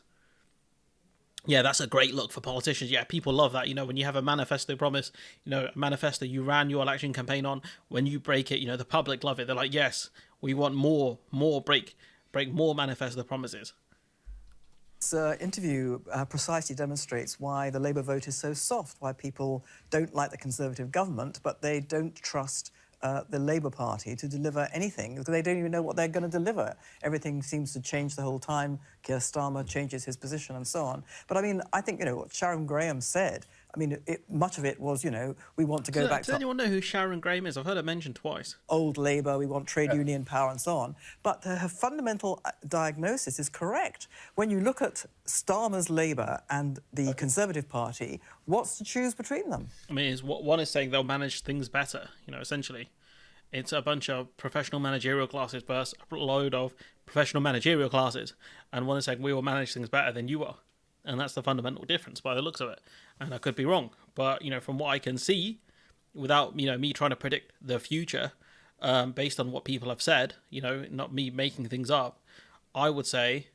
Yeah, that's a great look for politicians. Yeah, people love that. You know, when you have a manifesto promise, you know, a manifesto you ran your election campaign on, when you break it, you know, the public love it. They're like, yes, we want more break more manifesto promises. This interview precisely demonstrates why the Labour vote is so soft, why people don't like the Conservative government, but they don't trust the Labour Party to deliver anything, because they don't even know what they're going to deliver. Everything seems to change the whole time. Keir Starmer changes his position and so on. But I mean, I think, what Sharon Graham said, I mean, much of it was, we want to go back to... Does anyone know who Sharon Graham is? I've heard her mentioned twice. Old Labour, we want trade union power and so on. But her fundamental diagnosis is correct. When you look at Starmer's Labour and the Conservative Party, what's to choose between them? I mean, one is saying they'll manage things better, essentially. It's a bunch of professional managerial classes versus a load of professional managerial classes. And one is saying we will manage things better than you are. And that's the fundamental difference by the looks of it. And I could be wrong. But, from what I can see, without, me trying to predict the future, based on what people have said, not me making things up, I would say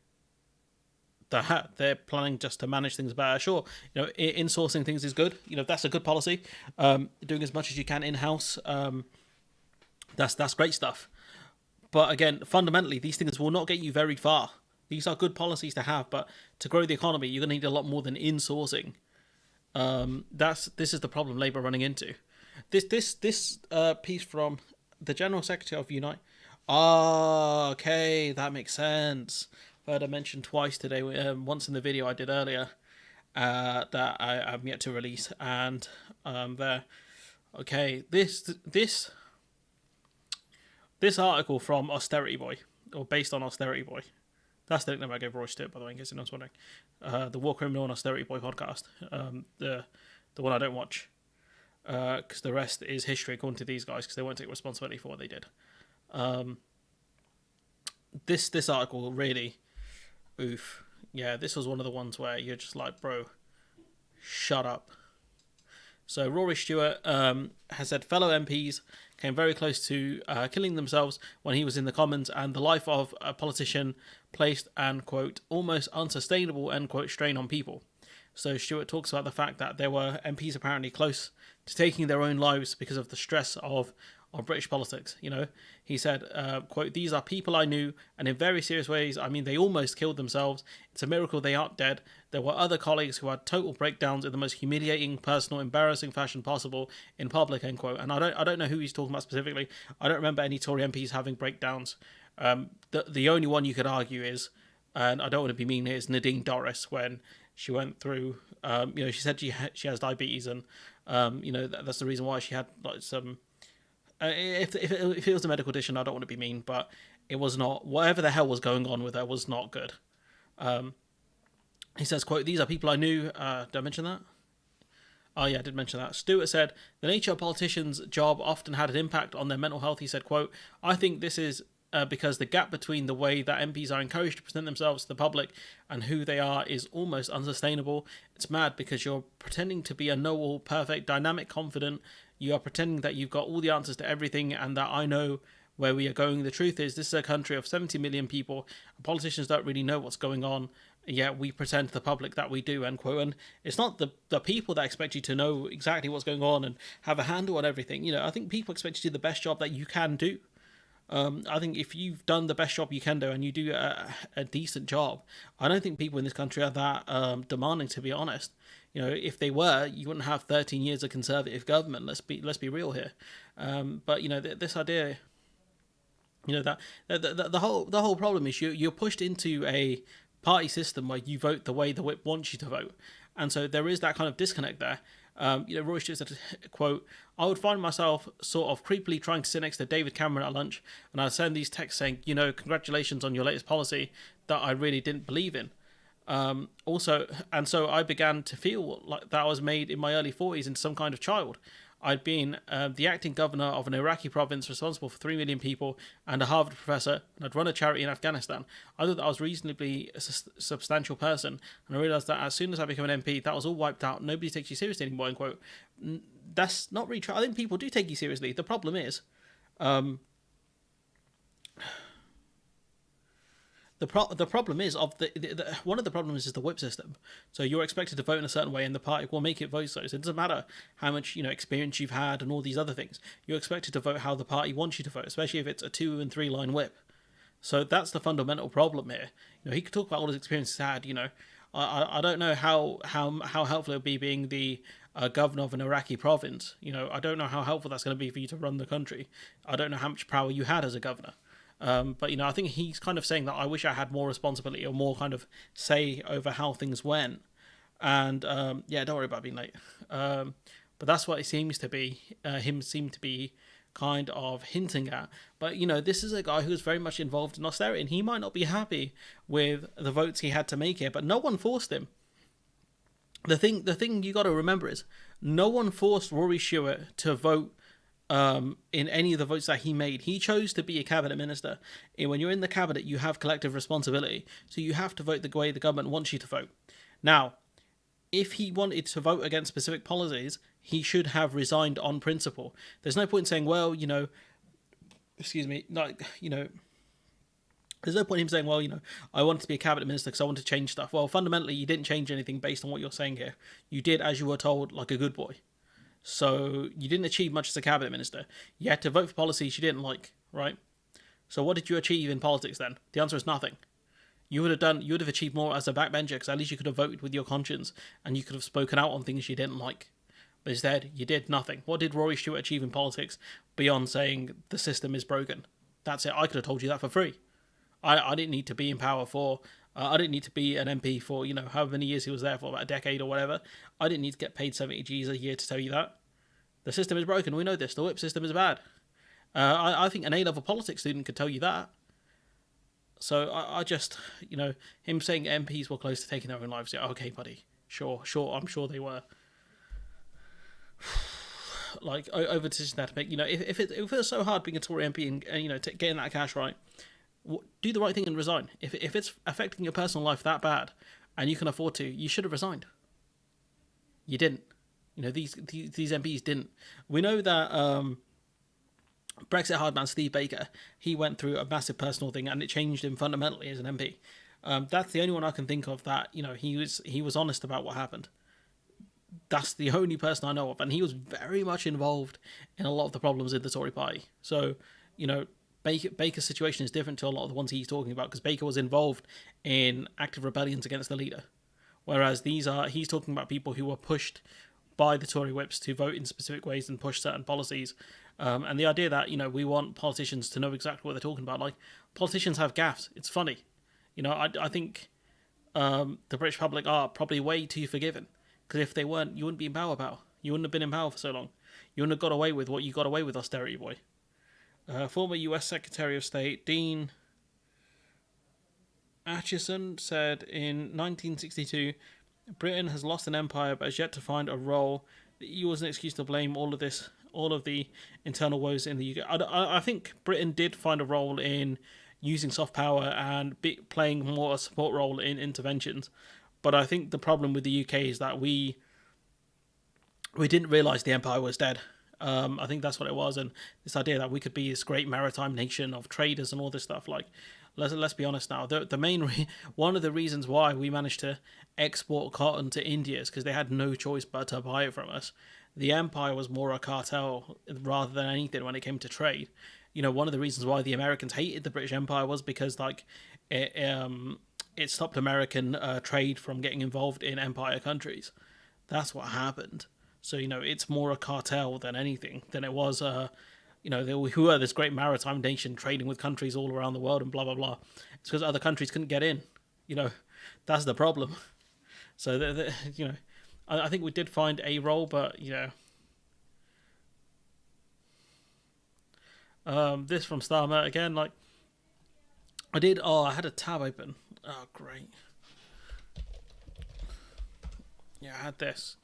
that they're planning just to manage things better. Sure, insourcing things is good. That's a good policy. Doing as much as you can in-house, that's great stuff. But again, fundamentally, these things will not get you very far. These are good policies to have, but to grow the economy, you're going to need a lot more than insourcing. This is the problem Labour are running into. This piece from the General Secretary of Unite. Okay, that makes sense. Heard I mentioned twice today. Once in the video I did earlier that I'm yet to release, and there. Okay, this article from Austerity Boy, or based on Austerity Boy. That's the nickname I gave Roy Stewart, by the way, in case anyone's wondering. The War Criminal and Austerity Boy podcast. The one I don't watch. Because the rest is history, according to these guys, because they won't take responsibility for what they did. This article really... Oof. Yeah, this was one of the ones where you're just like, bro, shut up. So Rory Stewart has said fellow MPs came very close to killing themselves when he was in the Commons, and the life of a politician placed an, quote, almost unsustainable, end quote, strain on people. So Stewart talks about the fact that there were MPs apparently close to taking their own lives because of the stress of British politics. He said, quote, these are people I knew, and in very serious ways, I mean, they almost killed themselves. It's a miracle they aren't dead. There were other colleagues who had total breakdowns in the most humiliating, personal, embarrassing fashion possible in public, end quote. And I don't know who he's talking about specifically. I don't remember any Tory MPs having breakdowns. The only one you could argue is, and I don't want to be mean here, is Nadine Dorris, when she went through, she said she has diabetes, and that's the reason why she had like some. If it was a medical condition, I don't want to be mean, but it was not. Whatever the hell was going on with her was not good. He says, quote, these are people I knew. Did I mention that? Oh, yeah, I did mention that. Stewart said, the nature of politicians' job often had an impact on their mental health. He said, quote, I think this is because the gap between the way that MPs are encouraged to present themselves to the public and who they are is almost unsustainable. It's mad because you're pretending to be a know-all, perfect, dynamic, confident. You are pretending that you've got all the answers to everything and that I know where we are going. The truth is, this is a country of 70 million people. And politicians don't really know what's going on. Yet we pretend to the public that we do, end quote. And it's not the people that expect you to know exactly what's going on and have a handle on everything. I think people expect you to do the best job that you can do. I think if you've done the best job you can do and you do a decent job, I don't think people in this country are that demanding, to be honest. If they were, you wouldn't have 13 years of Conservative government. Let's be real here. But this idea, that the whole problem is you're pushed into a party system where you vote the way the whip wants you to vote, and so there is that kind of disconnect there. Roy Stewart said, quote, I would find myself sort of creepily trying to sit next to David Cameron at lunch, and I'd send these texts saying, congratulations on your latest policy that I really didn't believe in. So I began to feel like that I was made in my early 40s into some kind of child. I'd been the acting governor of an Iraqi province responsible for 3 million people and a Harvard professor, and I'd run a charity in Afghanistan. I thought that I was reasonably a substantial person, and I realised that as soon as I became an MP, that was all wiped out. Nobody takes you seriously anymore, end quote. That's not really true. I think people do take you seriously. The problem is... The problem is one of the problems is the whip system. So you're expected to vote in a certain way, and the party will make it vote so. So it doesn't matter how much experience you've had and all these other things. You're expected to vote how the party wants you to vote, especially if it's a 2 and 3 line whip. So that's the fundamental problem here. He could talk about all his experiences he's had. I don't know how helpful it would be being the governor of an Iraqi province. I don't know how helpful that's going to be for you to run the country. I don't know how much power you had as a governor. But I think he's kind of saying that I wish I had more responsibility or more kind of say over how things went. And yeah, don't worry about being late. But that's what it seems to be. Him seem to be kind of hinting at. But this is a guy who's very much involved in austerity, and he might not be happy with the votes he had to make here. But no one forced him. The thing you got to remember is no one forced Rory Stewart to vote in any of the votes that he made. He chose to be a cabinet minister. And when you're in the cabinet, you have collective responsibility. So you have to vote the way the government wants you to vote. Now, if he wanted to vote against specific policies, he should have resigned on principle. There's no point in saying, well, excuse me, there's no point in him saying, well, I wanted to be a cabinet minister because I want to change stuff. Well, fundamentally, you didn't change anything based on what you're saying here. You did as you were told, like a good boy. So you didn't achieve much as a cabinet minister. You had to vote for policies you didn't like, right? So what did you achieve in politics then? The answer is nothing. You would have achieved more as a backbencher because at least you could have voted with your conscience and you could have spoken out on things you didn't like. But instead, you did nothing. What did Rory Stewart achieve in politics beyond saying the system is broken? That's it. I could have told you that for free. I didn't need to be in power for... I didn't need to be an MP for, however many years he was there for, about a decade or whatever. I didn't need to get paid 70 Gs a year to tell you that. The system is broken. We know this. The whip system is bad. I think an A-level politics student could tell you that. So I just, him saying MPs were close to taking their own lives. Yeah, okay, buddy. Sure. I'm sure they were. Like, over decisions they had to make. If it was so hard being a Tory MP and getting that cash right, do the right thing and resign. If it's affecting your personal life that bad and you can afford to, you should have resigned. You didn't. These MPs didn't. We know that Brexit hardman Steve Baker, he went through a massive personal thing and it changed him fundamentally as an MP. That's the only one I can think of that he was honest about what happened. That's the only person I know of, and he was very much involved in a lot of the problems in the Tory party. So Baker's situation is different to a lot of the ones he's talking about because Baker was involved in active rebellions against the leader, whereas he's talking about people who were pushed by the Tory whips to vote in specific ways and push certain policies. And the idea that, we want politicians to know exactly what they're talking about. Like, politicians have gaffes. It's funny. I think the British public are probably way too forgiving. Because if they weren't, you wouldn't be in power, pal. You wouldn't have been in power for so long. You wouldn't have got away with what you got away with, austerity boy. Former US Secretary of State Dean Acheson said in 1962, Britain has lost an empire but has yet to find a role. The EU was an excuse to blame all of the internal woes in the UK. I think Britain did find a role in using soft power and playing more a support role in interventions. But I think the problem with the UK is that we didn't realise the empire was dead. I think that's what it was, and this idea that we could be this great maritime nation of traders and all this stuff. Like, let's be honest now. The main one of the reasons why we managed to export cotton to India is because they had no choice but to buy it from us. The empire was more a cartel rather than anything when it came to trade. One of the reasons why the Americans hated the British Empire was because it stopped American trade from getting involved in empire countries. That's what happened. So, it's more a cartel than anything, than it was, who are this great maritime nation trading with countries all around the world and blah, blah, blah. It's because other countries couldn't get in. That's the problem. So, I think we did find a role, but, this from Starmer, again, like, I had a tab open. Oh, great. Yeah, I had this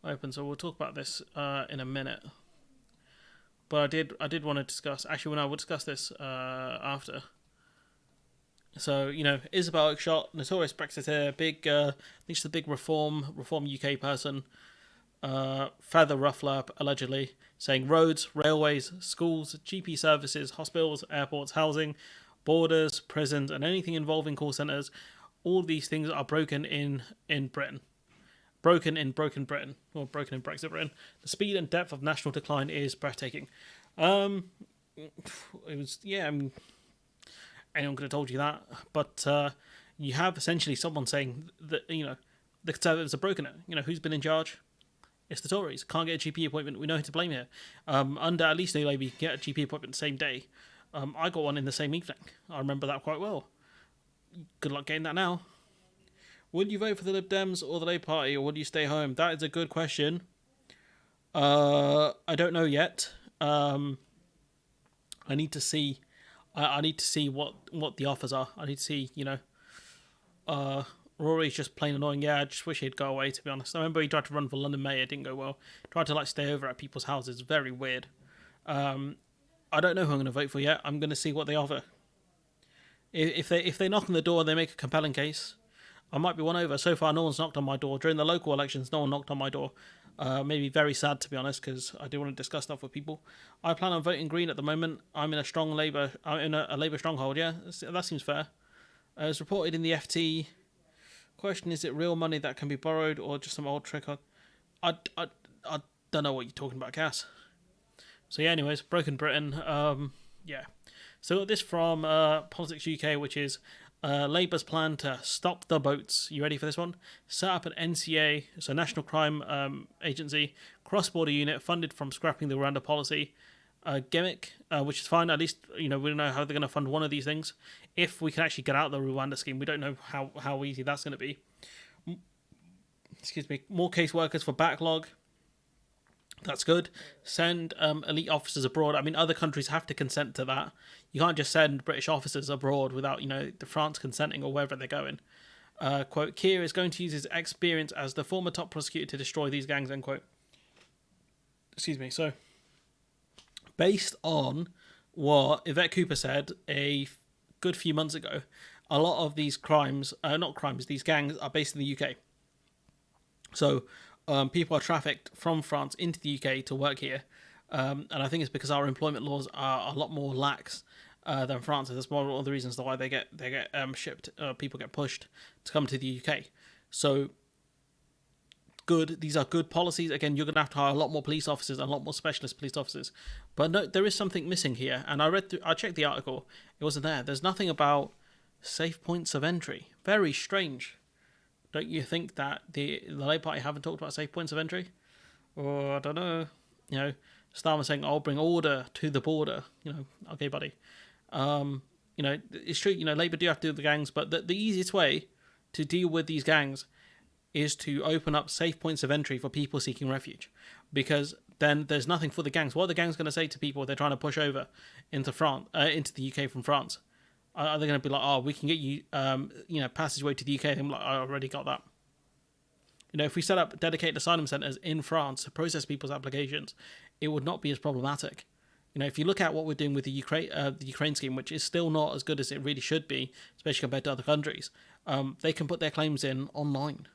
open, so we'll talk about this in a minute. But I did want to discuss, actually, we'll discuss this after. So, Isabel Oakeshott, notorious Brexiteer, big, I think she's a big Reform UK person, feather ruffler, allegedly, saying roads, railways, schools, GP services, hospitals, airports, housing, borders, prisons, and anything involving call centres, all these things are broken in Britain. Broken in Brexit Britain. The speed and depth of national decline is breathtaking. It was, anyone could have told you that. But, you have essentially someone saying that, the Conservatives are broken it. Who's been in charge? It's the Tories. Can't get a GP appointment. We know who to blame here. Under at least New Labour, you can get a GP appointment the same day. I got one in the same evening. I remember that quite well. Good luck getting that now. Would you vote for the Lib Dems or the Labour Party, or would you stay home? That is a good question. I don't know yet. I need to see. I need to see what the offers are. I need to see. Rory's just plain annoying. Yeah, I just wish he'd go away, to be honest. I remember he tried to run for London Mayor. It didn't go well. Tried to stay over at people's houses. Very weird. I don't know who I'm going to vote for yet. I'm going to see what they offer. If they knock on the door and they make a compelling case, I might be won over. So far, no one's knocked on my door. During the local elections, no one knocked on my door. Maybe very sad, to be honest, because I do want to discuss stuff with people. I plan on voting Green at the moment. I'm in a strong Labour. I'm in a Labour stronghold. Yeah, that seems fair. As reported in the FT. Question: is it real money that can be borrowed, or just some old trick? I don't know what you're talking about, Cass. So yeah, anyways, Broken Britain. Yeah. So got this from Politics UK, which is Labour's plan to stop the boats. You ready for this one? Set up an NCA, so National Crime Agency, cross-border unit funded from scrapping the Rwanda policy. Gimmick, which is fine. At least we don't know how they're going to fund one of these things. If we can actually get out of the Rwanda scheme, we don't know how easy that's going to be. Excuse me. More caseworkers for backlog. That's good. Send elite officers abroad. I mean, other countries have to consent to that. You can't just send British officers abroad without the France consenting or wherever they're going. Quote: Keir is going to use his experience as the former top prosecutor to destroy these gangs. End quote. Excuse me. So, based on what Yvette Cooper said a good few months ago, a lot of these these gangs are based in the UK. So people are trafficked from France into the UK to work here. And I think it's because our employment laws are a lot more lax than France. That's one of the reasons why they get shipped, people get pushed to come to the UK. So good. These are good policies. Again, you're going to have to hire a lot more police officers and a lot more specialist police officers. But no, there is something missing here. And I checked the article. It wasn't there. There's nothing about safe points of entry. Very strange. Don't you think that the Labour Party haven't talked about safe points of entry? Or I don't know. Starmer saying, "I'll bring order to the border." Okay, buddy. It's true. Labour do have to do the gangs, but the easiest way to deal with these gangs is to open up safe points of entry for people seeking refuge, because then there's nothing for the gangs. What are the gangs going to say to people they're trying to push over into France, into the UK from France? Are they going to be like, "Oh, we can get you, passageway to the UK"? I'm like, I already got that. If we set up dedicated asylum centres in France to process people's applications, it would not be as problematic. If you look at what we're doing with the Ukraine scheme, which is still not as good as it really should be, especially compared to other countries, they can put their claims in online.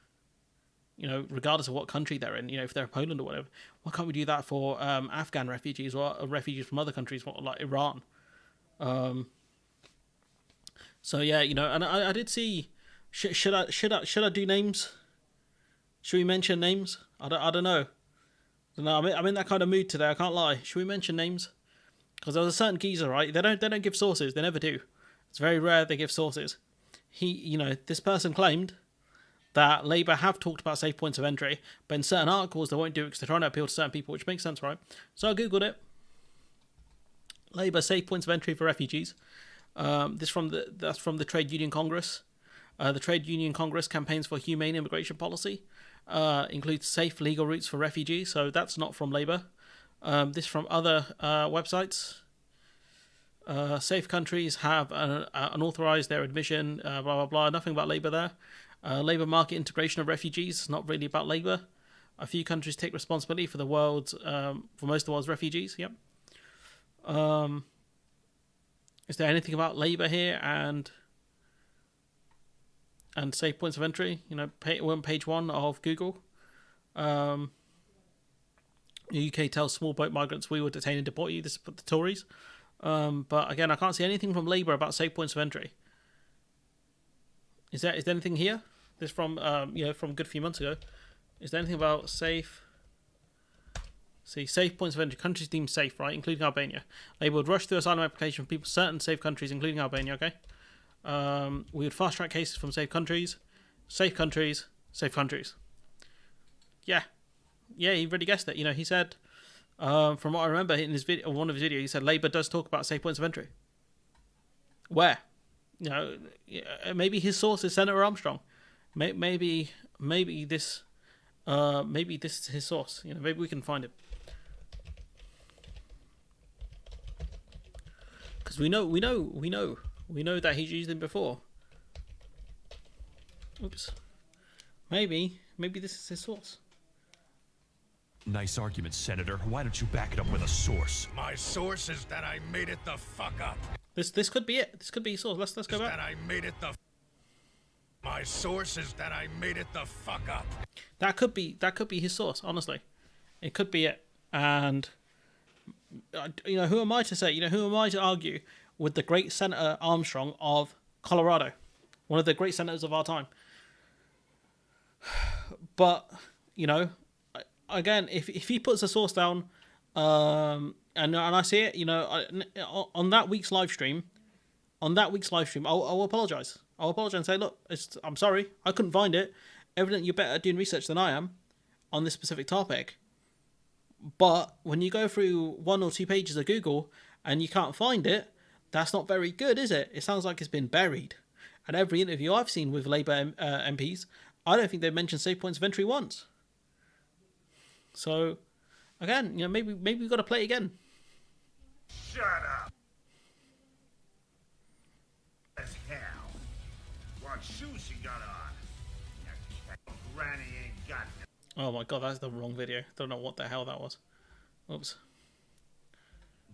Regardless of what country they're in, if they're Poland or whatever. Why can't we do that for Afghan refugees or refugees from other countries, like Iran? So yeah, and I did see. Should I do names? Should we mention names? I don't know. I'm in that kind of mood today. I can't lie. Should we mention names? Because there was a certain geezer, right? They don't give sources. They never do. It's very rare they give sources. This person claimed that Labour have talked about safe points of entry, but in certain articles they won't do it because they're trying to appeal to certain people, which makes sense, right? So I googled it. Labour safe points of entry for refugees. That's from the Trade Union Congress. The Trade Union Congress campaigns for humane immigration policy. Includes safe legal routes for refugees. So that's not from Labour. This from other websites. Safe countries have unauthorised their admission. Blah blah blah. Nothing about Labour there. Labour market integration of refugees. Not really about Labour. A few countries take responsibility for most of the world's refugees. Yep. Is there anything about Labour here and safe points of entry? We're on page 1 of Google. The UK tells small boat migrants we will detain and deport you. This is for the Tories. But again, I can't see anything from Labour about safe points of entry. Is there anything here? This from from a good few months ago. Is there anything about safe points of entry? Countries deemed safe, right, including Albania. Labour would rush through asylum application for people certain safe countries, including Albania. Okay. We would fast track cases from safe countries, safe countries, safe countries. Yeah, he really guessed it. You know, he said, from what I remember in his video, one of his videos, he said Labour does talk about safe points of entry. Where? You know, maybe his source is Senator Armstrong. Maybe this is his source. You know, maybe we can find it. Because we know that he's used him before. Oops. Maybe this is his source. Nice argument, Senator. Why don't you back it up with a source? My source is that I made it the fuck up. This could be it. This could be his source. Let's go back. That I made it the. My source is that I made it the fuck up. That could be his source. Honestly, it could be it. And you know, who am I to say? You know, who am I to argue with the great Senator Armstrong of Colorado, one of the great senators of our time? But you know, again, if he puts a source down, and I see it, you know, on that week's live stream, I'll apologize. I'll apologize and say, look, I'm sorry, I couldn't find it. Evidently, you're better at doing research than I am on this specific topic. But when you go through 1 or 2 pages of Google and you can't find it, that's not very good, is it? It sounds like it's been buried. And every interview I've seen with Labour MPs, I don't think they've mentioned safe points of entry once. So, again, you know, maybe we've got to play again. Shut up. As hell. What shoes you got on? Granny ain't got no. Oh my god, that's the wrong video. Don't know what the hell that was. Oops.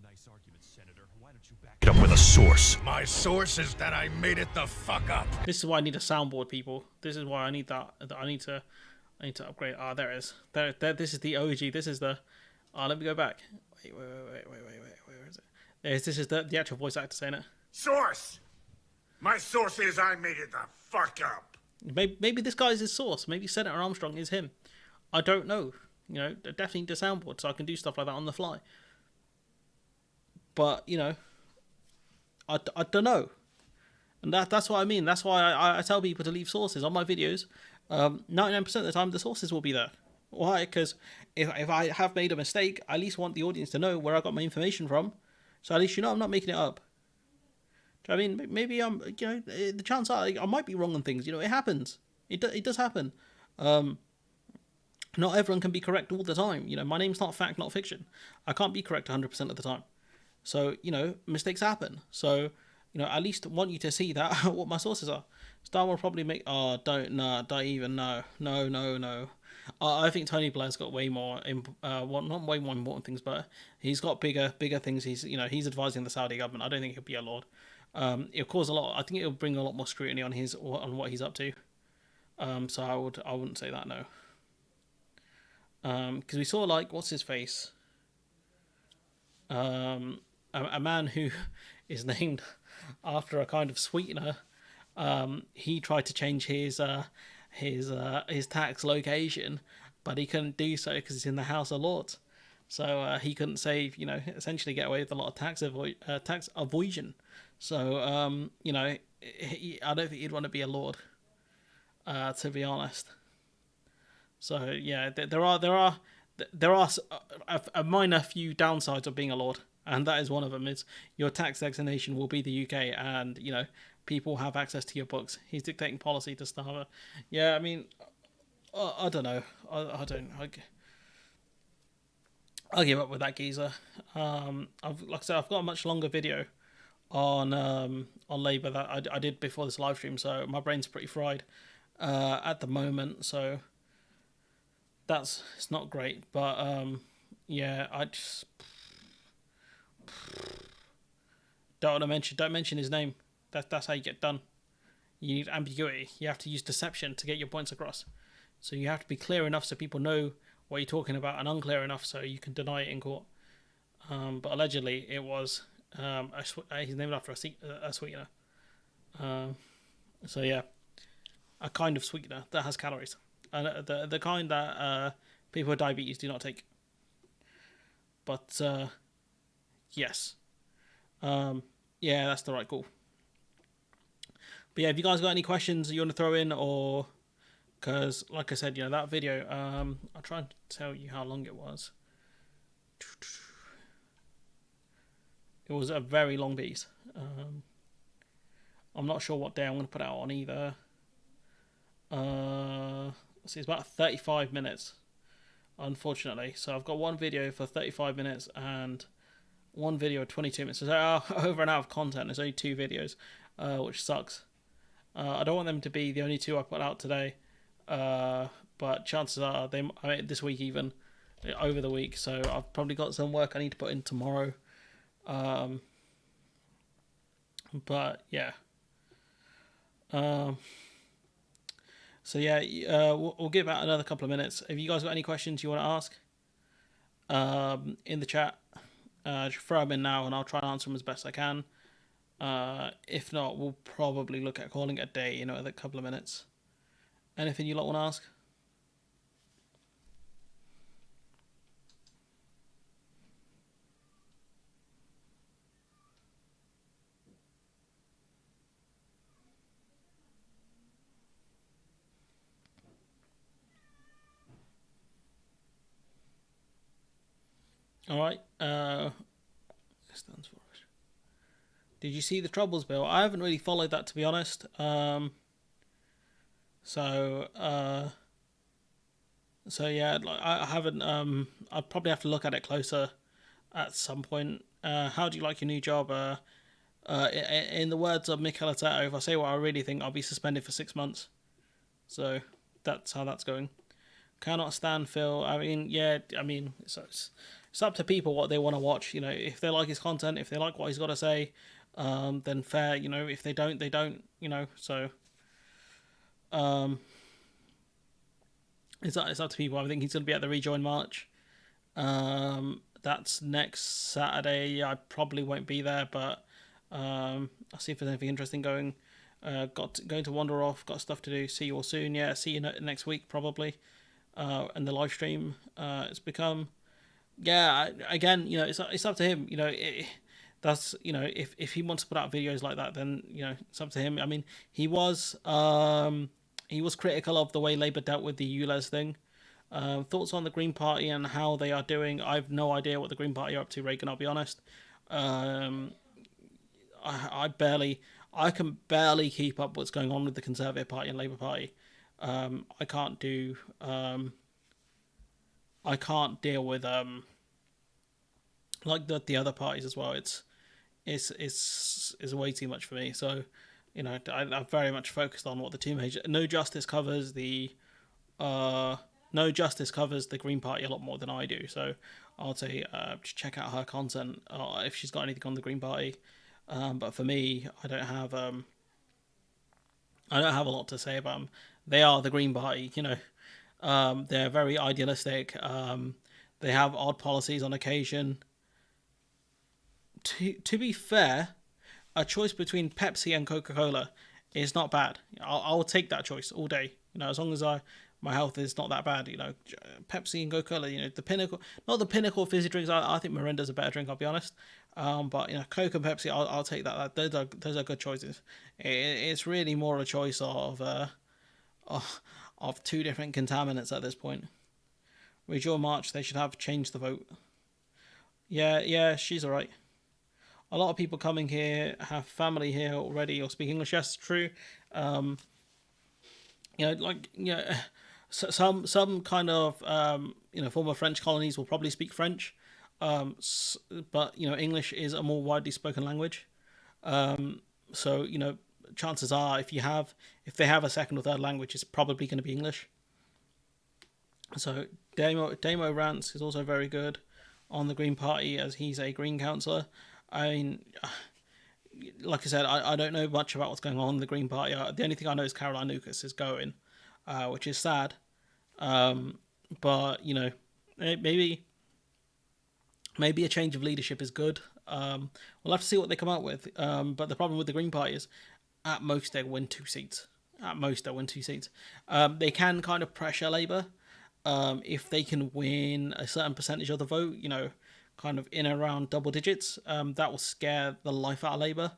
Nice argument, Senator. Why don't you back it up with a source? My source is that I made it the fuck up. This is why I need a soundboard, people. This is why I need that. I need to upgrade. Ah, there it is. There. This is the OG. This is the. Let me go back. Wait. Where is it? This is the actual voice actor saying it. Source. My source is I made it the fuck up. Maybe this guy's his source. Maybe Senator Armstrong is him. I don't know. You know, definitely need a soundboard so I can do stuff like that on the fly. But you know, I don't know. And that's what I mean. That's why I tell people to leave sources on my videos. 99% of the time, the sources will be there. Why? Because if I have made a mistake, I at least want the audience to know where I got my information from. So at least you know I'm not making it up. Do you know what I mean? Maybe I'm, you know, the chance are I might be wrong on things. You know, it happens. It does happen. Not everyone can be correct all the time. You know, my name's not fact, not fiction. I can't be correct 100% of the time. So, you know, mistakes happen. So, you know, at least want you to see that, what my sources are. Star will probably make... Oh, don't even, no. I think Tony Blair's got way more... well, not way more important things, but he's got bigger things. He's advising the Saudi government. I don't think he'll be a lord. It'll cause a lot... I think it'll bring a lot more scrutiny on what he's up to. So I wouldn't say that, no. Because we saw, like, what's his face? A man who is named after a kind of sweetener. He tried to change his tax location, but he couldn't do so because he's in the House of Lords. So he couldn't save, you know, essentially get away with a lot of tax avoidance. So you know, I don't think he'd want to be a lord, to be honest. So yeah, there are a minor few downsides of being a lord, and that is one of them. Is your tax designation will be the UK, and you know people have access to your books. He's dictating policy to Starmer. Yeah, I mean, I don't know. I I'll give up with that geezer. Like I said, I've got a much longer video on Labour that I did before this live stream, so my brain's pretty fried at the moment. So it's not great, but yeah, I just don't mention his name. That's how you get done. You need ambiguity. You have to use deception to get your points across. So you have to be clear enough so people know what you're talking about, and unclear enough so you can deny it in court. But allegedly it was he's named after a sweetener. So yeah, a kind of sweetener that has calories, and the kind that people with diabetes do not take. But yes, yeah, that's the right call. But yeah, if you guys got any questions you want to throw in, or because like I said, that video, I'll try and tell you how long it was. It was a very long piece. I'm not sure what day I'm going to put it out on either. See, it's about 35 minutes, unfortunately. So I've got one video for 35 minutes and one video of 22 minutes. So over an hour of content. There's only 2 videos, which sucks. I don't want them to be the only 2 I put out today. But chances are this week, even over the week. So I've probably got some work I need to put in tomorrow. But yeah. So yeah, we'll give out another couple of minutes. If you guys got any questions you want to ask, in the chat, just throw them in now, and I'll try and answer them as best I can. If not, we'll probably look at calling it a day. In a couple of minutes. Anything you lot want to ask? All right. Stands for. Did you see the Troubles bill? I haven't really followed that, to be honest. So yeah, I haven't. I'll probably have to look at it closer at some point. How do you like your new job? In the words of Mikel Arteta, if I say what I really think, I'll be suspended for 6 months. So that's how that's going. Cannot stand Phil. I mean, yeah. I mean, it's up to people what they want to watch. If they like his content, if they like what he's got to say, then fair. If they don't, they don't. So. It's up to people. I think he's going to be at the Rejoin March. That's next Saturday. I probably won't be there, but I'll see if there's anything interesting going. Going to wander off. Got stuff to do. See you all soon. Yeah, see you next week probably. And the live stream. It's become. Yeah, again, it's up to him. That's if he wants to put out videos like that, then it's up to him. I mean, he was critical of the way Labour dealt with the ULEZ thing. Thoughts on the Green Party and how they are doing? I've no idea what the Green Party are up to, Reagan. I'll be honest. I can barely keep up what's going on with the Conservative Party and Labour Party. I can't deal with like the other parties as well. It's way too much for me. So, I'm very much focused on what the two major. No Justice covers the Green Party a lot more than I do. So I'll say just check out her content if she's got anything on the Green Party. But for me, I don't have a lot to say about them. They are the Green Party. They're very idealistic. They have odd policies on occasion. To be fair, a choice between Pepsi and Coca-Cola is not bad. I'll take that choice all day. As long as my health is not that bad. Pepsi and Coca-Cola. The pinnacle, not the pinnacle of fizzy drinks. I think Mirinda's a better drink. I'll be honest. But Coke and Pepsi, I'll take that. Those are good choices. It's really more a choice of 2 different contaminants at this point. Rejoin March, they should have changed the vote. Yeah, she's alright. A lot of people coming here have family here already or speak English. Yes, true. Some kind of former French colonies will probably speak French, but English is a more widely spoken language. So chances are if they have a second or third language, it's probably going to be English. So Damo Rants is also very good on the Green Party as he's a Green councillor. I mean, like I said, I don't know much about what's going on in the Green Party. The only thing I know is Caroline Lucas is going, which is sad. But maybe a change of leadership is good. We'll have to see what they come out with. But the problem with the Green Party is, at most they win 2 seats. They can kind of pressure Labour if they can win a certain percentage of the vote. Kind of in around double digits. That will scare the life out of Labour.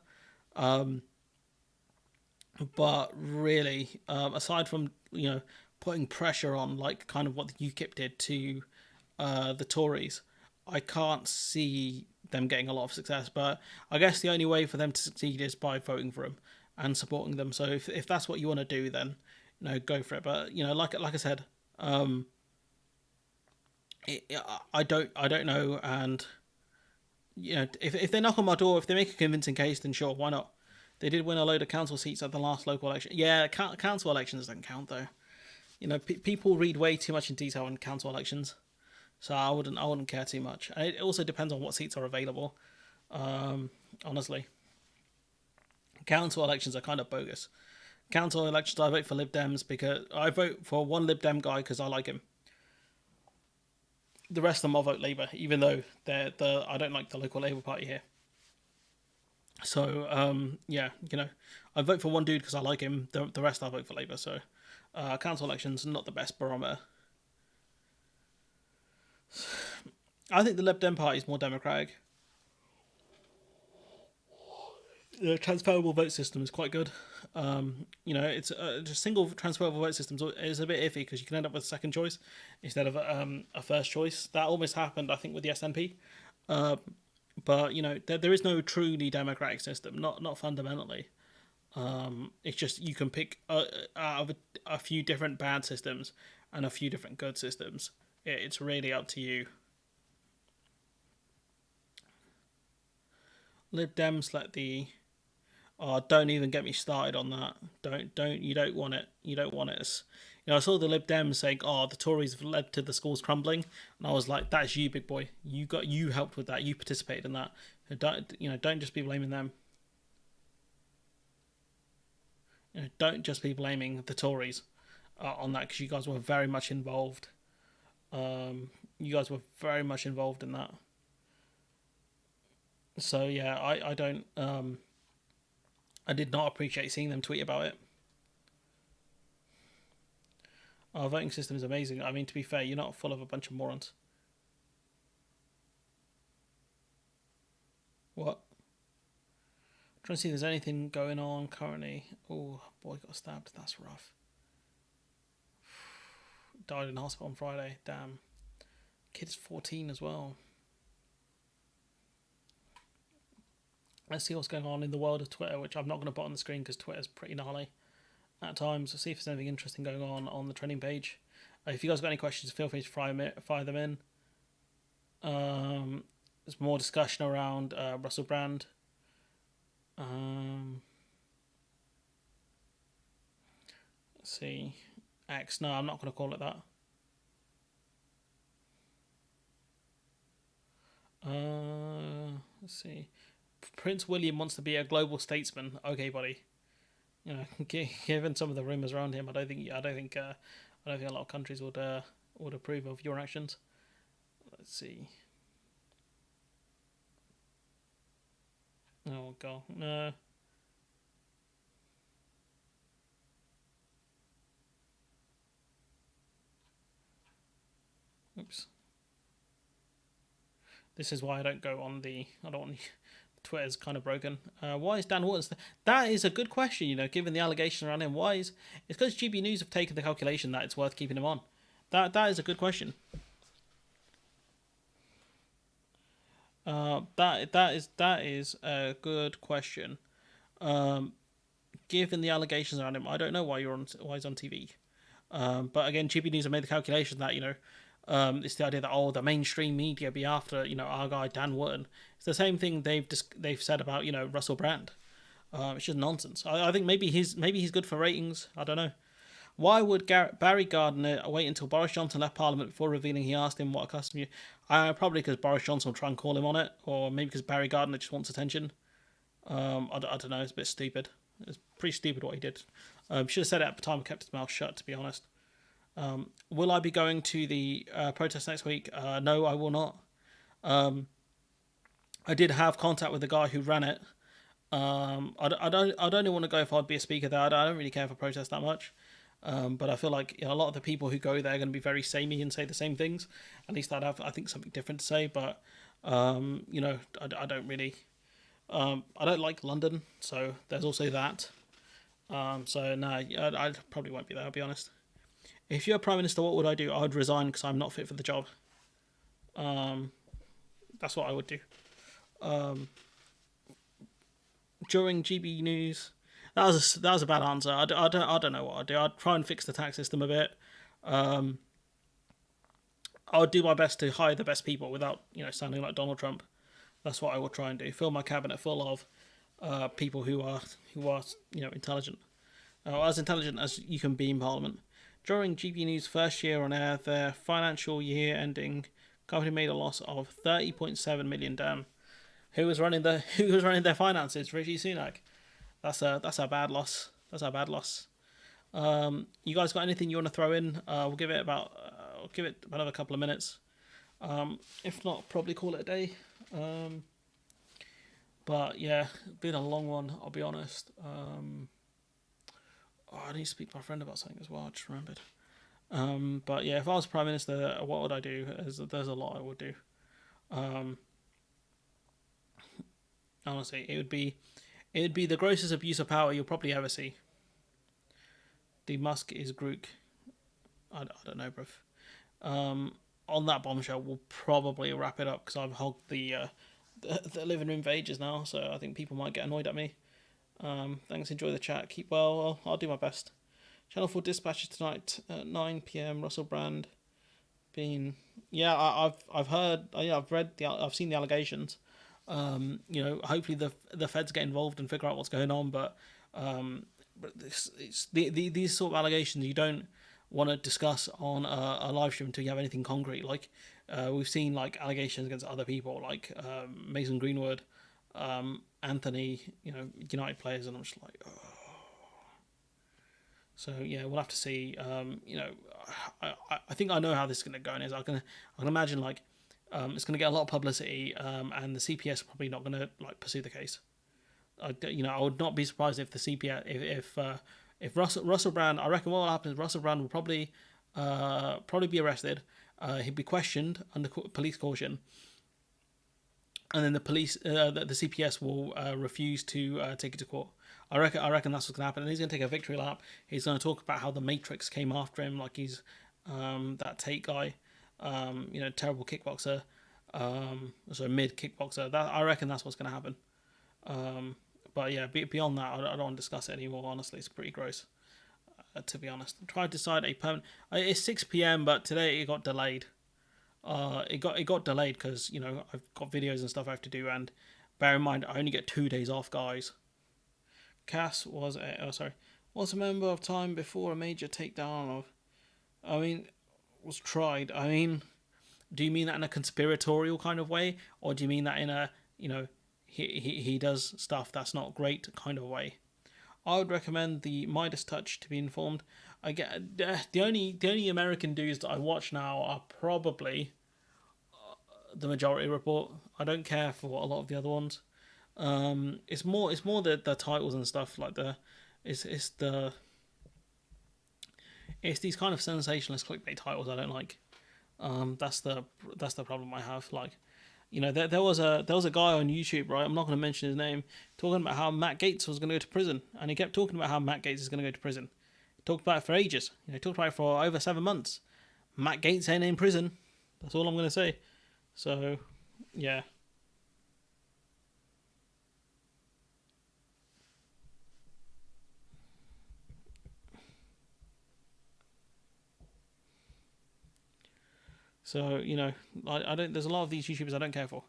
But really, aside from putting pressure on, like kind of what the UKIP did to the Tories, I can't see them getting a lot of success. But I guess the only way for them to succeed is by voting for them and supporting them. So if that's what you want to do, then go for it. But like I said, I don't know. And if they knock on my door, if they make a convincing case, then sure, why not? They did win a load of council seats at the last local election. Yeah, council elections don't count though. People read way too much in detail in council elections, so I wouldn't care too much. And it also depends on what seats are available. Honestly, council elections are kind of bogus. Council elections, I vote for Lib Dems because I vote for one Lib Dem guy because I like him. The rest of them I'll vote Labour, even though I don't like the local Labour Party here. So yeah, I vote for one dude because I like him. The rest I vote for Labour. So council elections not the best barometer. I think the Lib Dem Party is more democratic. The transferable vote system is quite good. It's a single transferable vote system is a bit iffy because you can end up with a second choice instead of a first choice. That almost happened, I think, with the SNP. But there is no truly democratic system, not fundamentally. It's just you can pick out of a few different bad systems and a few different good systems. It's really up to you. Lib Dems let the... Oh, don't even get me started on that. You don't want it. You don't want it. I saw the Lib Dems saying, "Oh, the Tories have led to the schools crumbling," and I was like, "That's you, big boy. You helped with that. You participated in that. Don't just be blaming them. Don't just be blaming the Tories on that because you guys were very much involved. You guys were very much involved in that. So yeah, I don't. I did not appreciate seeing them tweet about it. Our voting system is amazing. I mean, to be fair, you're not full of a bunch of morons. What? I'm trying to see if there's anything going on currently. Oh, boy got stabbed. That's rough. Died in hospital on Friday. Damn. Kid's 14 as well. Let's see what's going on in the world of Twitter, which I'm not going to put on the screen because Twitter's pretty gnarly at times. Let's see if there's anything interesting going on the trending page. If you guys got any questions, feel free to fire them in. There's more discussion around Russell Brand. Let's see. X. No, I'm not going to call it that. Let's see. Prince William wants to be a global statesman. Okay, buddy. Given some of the rumors around him, I don't think a lot of countries would approve of your actions. Let's see. Oh god, no. Oops. This is why I don't go on the. I don't want. Twitter's kind of broken. Why is Dan Waters? That is a good question. Given the allegations around him, why is it's because GB News have taken the calculation that it's worth keeping him on. That is a good question. That is a good question. Given the allegations around him, I don't know why he's on TV. But again, GB News have made the calculation that it's the idea that the mainstream media be after our guy Dan Wootton. It's the same thing they've said about Russell Brand. It's just nonsense. I think maybe he's good for ratings. I don't know. Why would Barry Gardiner wait until Boris Johnson left Parliament before revealing he asked him what accustomed you? Probably because Boris Johnson will try and call him on it, or maybe because Barry Gardiner just wants attention. I don't know. It's a bit stupid. It's pretty stupid what he did. Should have said it at the time and kept his mouth shut, to be honest. Will I be going to the protest next week? No, I will not. I did have contact with the guy who ran it. I'd only want to go if I'd be a speaker there. I don't really care for protest that much. But I feel like a lot of the people who go there are going to be very samey and say the same things. At least I'd have, I think, something different to say. But I don't really. I don't like London, so there's also that. So no, I probably won't be there. I'll be honest. If you're Prime Minister, what would I do? I would resign because I'm not fit for the job. That's what I would do. During GB News, that was a bad answer. I don't know what I'd do. I'd try and fix the tax system a bit. I would do my best to hire the best people without sounding like Donald Trump. That's what I would try and do. Fill my cabinet full of people who are intelligent, as intelligent as you can be in Parliament. During GB News' first year on air, their financial year ending, company made a loss of 30.7 million. Damn, who was running their finances? Rishi Sunak. That's a bad loss. That's a bad loss. You guys got anything you want to throw in? I'll give it about another couple of minutes. If not, probably call it a day. But yeah, been a long one, I'll be honest. I need to speak to my friend about something as well, I just remembered. But yeah, if I was Prime Minister, what would I do? There's a lot I would do. Honestly, it would be the grossest abuse of power you'll probably ever see. The Musk is Grook. I don't know, bruv. On that bombshell, we'll probably wrap it up because I've hogged the living room for ages now, so I think people might get annoyed at me. Thanks, enjoy the chat. Keep well. I'll do my best. Channel 4 dispatches tonight at 9 p.m. Russell Brand. I've heard. I've seen the allegations. Hopefully the feds get involved and figure out what's going on. But these sort of allegations you don't want to discuss on a live stream until you have anything concrete. Like we've seen like allegations against other people, like Mason Greenwood, Anthony, United players, and I'm just like, oh. So yeah, we'll have to see. I think I know how this is going to go, and I can imagine like it's going to get a lot of publicity, and the CPS are probably not going to like pursue the case. I would not be surprised if the CPS if Russell Brand, I reckon what will happen is Russell Brand will probably be arrested. He'd be questioned under police caution, and then the CPS will refuse to take it to court. I reckon that's what's going to happen, and he's going to take a victory lap. He's going to talk about how the Matrix came after him, like he's that Tate guy, terrible kickboxer, so mid kickboxer. I reckon that's what's going to happen. But yeah, beyond that, I don't want to discuss it anymore. Honestly, it's pretty gross. To be honest, I'm trying to decide a permanent. It's 6 p.m, but today it got delayed. It got delayed because I've got videos and stuff I have to do, and bear in mind I only get 2 days off, guys. Cass was a member of Time before a major takedown was tried. Do you mean that in a conspiratorial kind of way, or do you mean that in a he does stuff that's not great kind of way? I would recommend the Midas Touch to be informed. I get the only American dudes that I watch now are probably the Majority Report. I don't care for a lot of the other ones. It's more the titles and stuff like it's these kind of sensationalist clickbait titles I don't like. That's the problem I have. Like, there was a guy on YouTube, right? I'm not going to mention his name, talking about how Matt Gaetz was going to go to prison, and he kept talking about how Matt Gaetz is going to go to prison. He talked about it for ages. He talked about it for over 7 months. Matt Gaetz ain't in prison. That's all I'm going to say. So, yeah. So, I don't. There's a lot of these YouTubers I don't care for.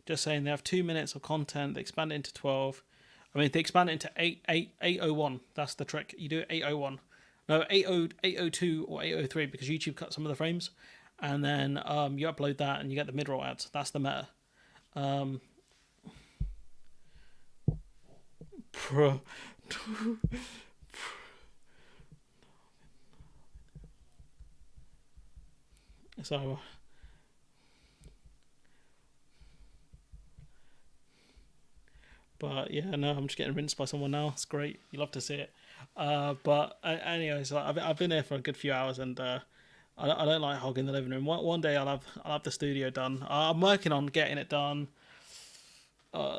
Just saying, they have 2 minutes of content. They expand it into 12. They expand it into 801. That's the trick. You do it 801. No, 802 or 803 because YouTube cut some of the frames, and then you upload that and you get the mid-roll ads. That's the meta. So, but yeah, no, I'm just getting rinsed by someone now. It's great. You love to see it. But anyway, so I've been here for a good few hours, and I don't like hogging the living room. One day I'll have the studio done. I'm working on getting it done.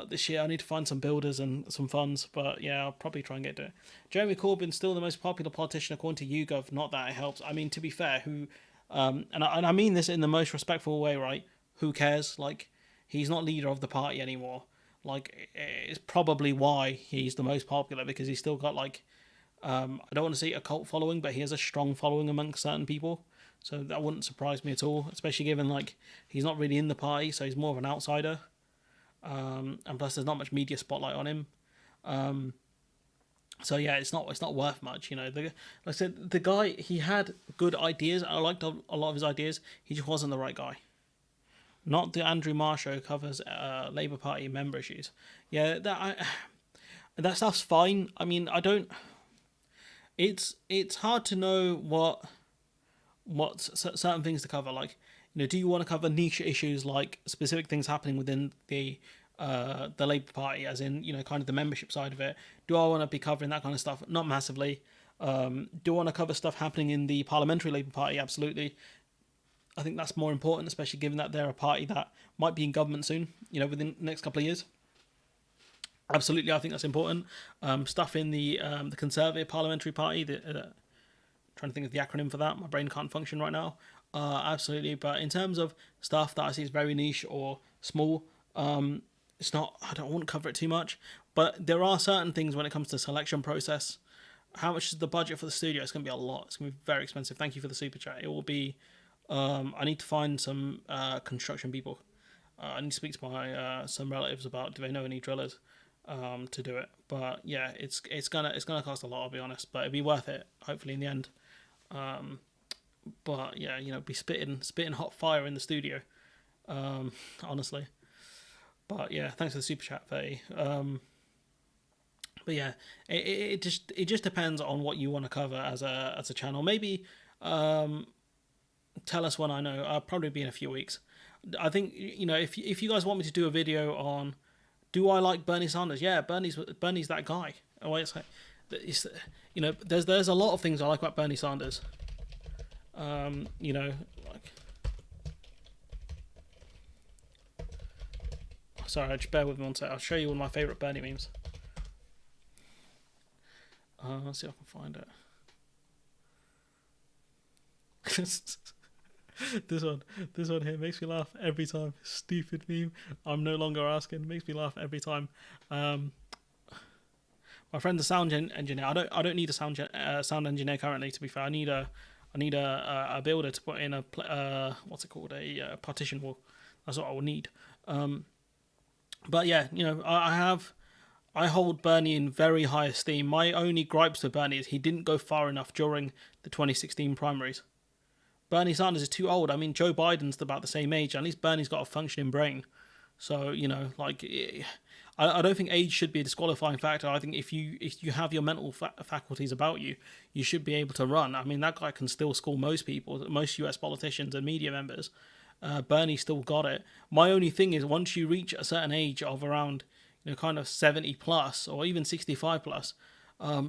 this year. I need to find some builders and some funds, but yeah, I'll probably try and get to it. Jeremy Corbyn's still the most popular politician according to YouGov. Not that it helps. I mean, to be fair, and I mean this in the most respectful way, right? Who cares? Like, he's not leader of the party anymore. Like, it's probably why he's the most popular, because he's still got like, I don't want to say a cult following, but he has a strong following amongst certain people. So that wouldn't surprise me at all, especially given like he's not really in the party, so he's more of an outsider. And plus, there's not much media spotlight on him. So yeah, it's not worth much, you know. Like I said, the guy, he had good ideas. I liked a lot of his ideas. He just wasn't the right guy. Not the Andrew Marr show covers Labour Party member issues. Yeah, that stuff's fine. I mean, I don't. It's hard to know what certain things to cover. Like, you know, do you want to cover niche issues like specific things happening within the Labour Party, as in, you know, kind of the membership side of it? Do I want to be covering that kind of stuff? Not massively. Do I want to cover stuff happening in the parliamentary Labour Party? Absolutely. I think that's more important, especially given that they're a party that might be in government soon, you know, within the next couple of years. Absolutely, I think that's important. Stuff in the Conservative Parliamentary Party, trying to think of the acronym for that. My brain can't function right now. Absolutely, but in terms of stuff that I see is very niche or small, it's not. I don't want to cover it too much. But there are certain things when it comes to selection process. How much is the budget for the studio? It's going to be a lot. It's going to be very expensive. Thank you for the super chat. It will be. I need to find some construction people. I need to speak to my some relatives about, do they know any drillers to do it. But yeah, it's gonna cost a lot, I'll be honest, but it'll be worth it hopefully in the end. But yeah, you know, be spitting hot fire in the studio, honestly. But yeah, thanks for the super chat, 30. But yeah, it just depends on what you want to cover as a channel. Maybe tell us when I know. I'll probably be in a few weeks. I think, you know, if you guys want me to do a video on, do I like Bernie Sanders? Yeah, Bernie's that guy. Oh, it's like, you know, there's a lot of things I like about Bernie Sanders. You know, like, sorry, just bear with me one sec. I'll show you one of my favourite Bernie memes. Let's see if I can find it. This one here makes me laugh every time. Stupid meme. I'm no longer asking. Makes me laugh every time. My friend's a sound engineer. I don't need a sound engineer currently. To be fair, I need a builder to put in a what's it called, a partition wall. That's what I will need. But yeah, you know, I hold Bernie in very high esteem. My only gripes with Bernie is he didn't go far enough during the 2016 primaries. Bernie Sanders is too old. I mean, Joe Biden's about the same age. At least Bernie's got a functioning brain. So, you know, like, I don't think age should be a disqualifying factor. I think if you have your mental faculties about you, you should be able to run. I mean, that guy can still school most people, most US politicians and media members. Bernie still got it. My only thing is, once you reach a certain age of around, you know, kind of 70 plus or even 65 plus,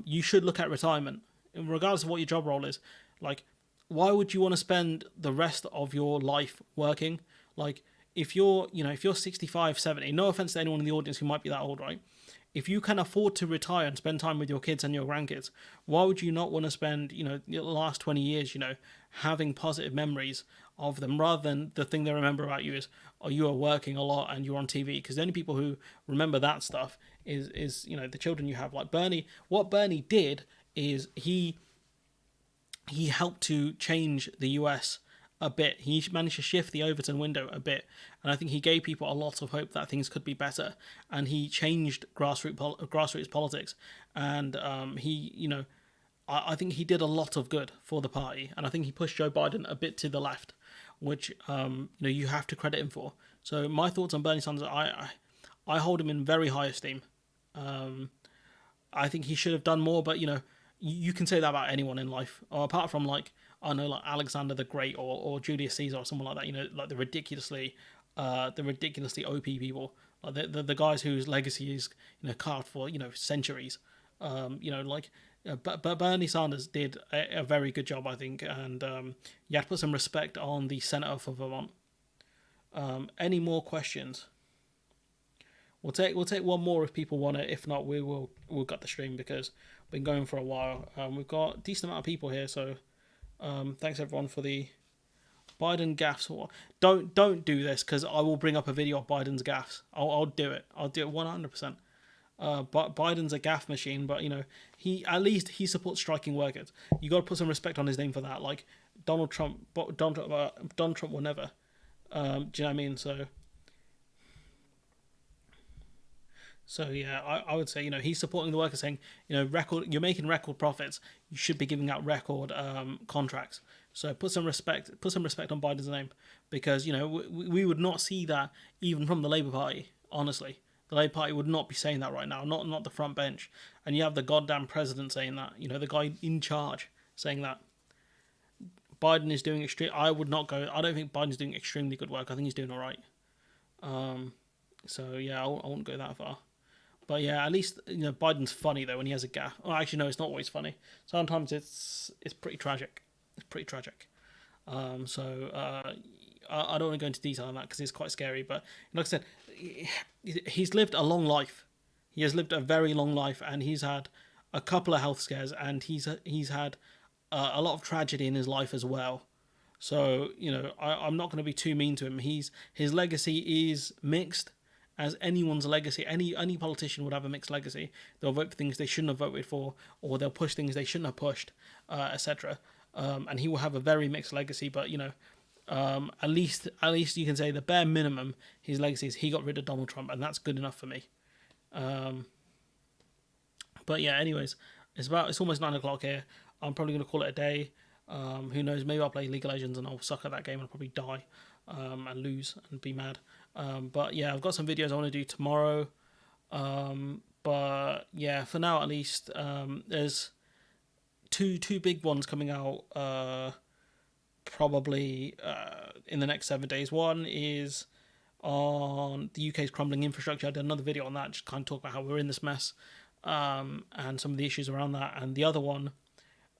you should look at retirement, regardless of what your job role is. Like, why would you want to spend the rest of your life working? Like, if you're 65, 70, no offense to anyone in the audience who might be that old, right? If you can afford to retire and spend time with your kids and your grandkids, why would you not want to spend, you know, the last 20 years, you know, having positive memories of them, rather than the thing they remember about you is, oh, you are working a lot and you're on TV? Because the only people who remember that stuff is you know, the children you have. Like Bernie, what Bernie did is he helped to change the US a bit. He managed to shift the Overton window a bit, and I think he gave people a lot of hope that things could be better. And he changed grassroots politics, and he, you know, I think he did a lot of good for the party, and I think he pushed Joe Biden a bit to the left, which you know, you have to credit him for. So my thoughts on Bernie Sanders, I hold him in very high esteem. I think he should have done more, but you know, you can say that about anyone in life, or apart from like, I don't know, like Alexander the Great or Julius Caesar or someone like that. You know, like the ridiculously OP people, like the guys whose legacy is, you know, carved for, you know, centuries. You know, like, but Bernie Sanders did a very good job, I think, and you have to put some respect on the senator for Vermont. Any more questions? We'll take one more if people want it. If not, we'll cut the stream because we've been going for a while. We've got a decent amount of people here, so thanks everyone for the Biden gaffes. Don't do this because I will bring up a video of Biden's gaffes. I'll do it. I'll do it 100%. But Biden's a gaff machine, but he at least he supports striking workers. You got to put some respect on his name for that. Like Donald Trump will never. Do you know what I mean? So yeah, I would say he's supporting the workers, saying you're making record profits. You should be giving out record contracts. So put some respect on Biden's name, because we would not see that even from the Labour Party. Honestly, the Labour Party would not be saying that right now. Not the front bench, and you have the goddamn president saying that. The guy in charge saying that. Biden is doing I would not go. I don't think Biden's doing extremely good work. I think he's doing all right. So yeah, I wouldn't go that far. But yeah, at least Biden's funny though when he has a gaffe. Well, actually no, it's not always funny. Sometimes it's pretty tragic. It's pretty tragic. I don't want to go into detail on that because it's quite scary. But like I said, he's lived a long life. He has lived a very long life, and he's had a couple of health scares, and he's had a lot of tragedy in his life as well. So I'm not going to be too mean to him. His legacy is mixed, as anyone's legacy. Any politician would have a mixed legacy. They'll vote for things they shouldn't have voted for, or they'll push things they shouldn't have pushed, etc. And he will have a very mixed legacy. But at least you can say the bare minimum his legacy is he got rid of Donald Trump, and that's good enough for me. But yeah, anyways, it's almost 9 o'clock here. I'm probably going to call it a day. Who knows? Maybe I'll play League of Legends and I'll suck at that game and I'll probably die and lose and be mad. But yeah, I've got some videos I want to do tomorrow. But yeah, for now at least, there's two big ones coming out probably in the next 7 days. One is on the UK's crumbling infrastructure. I did another video on that, just kind of talk about how we're in this mess and some of the issues around that. And the other one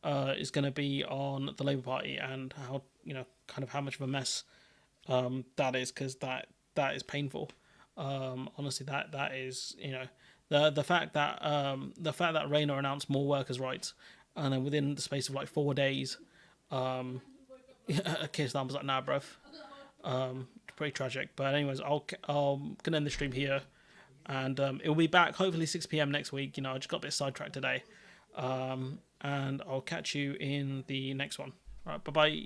is going to be on the Labour Party and how kind of how much of a mess that is, because that is painful. Honestly, that is the fact that Rayner announced more workers' rights, and then within the space of like 4 days, Keir Starmer was like, nah, bruv. Pretty tragic. But anyways, I'll gonna end the stream here, and it will be back hopefully 6 p.m. next week. I just got a bit sidetracked today. And I'll catch you in the next one. All right, bye-bye.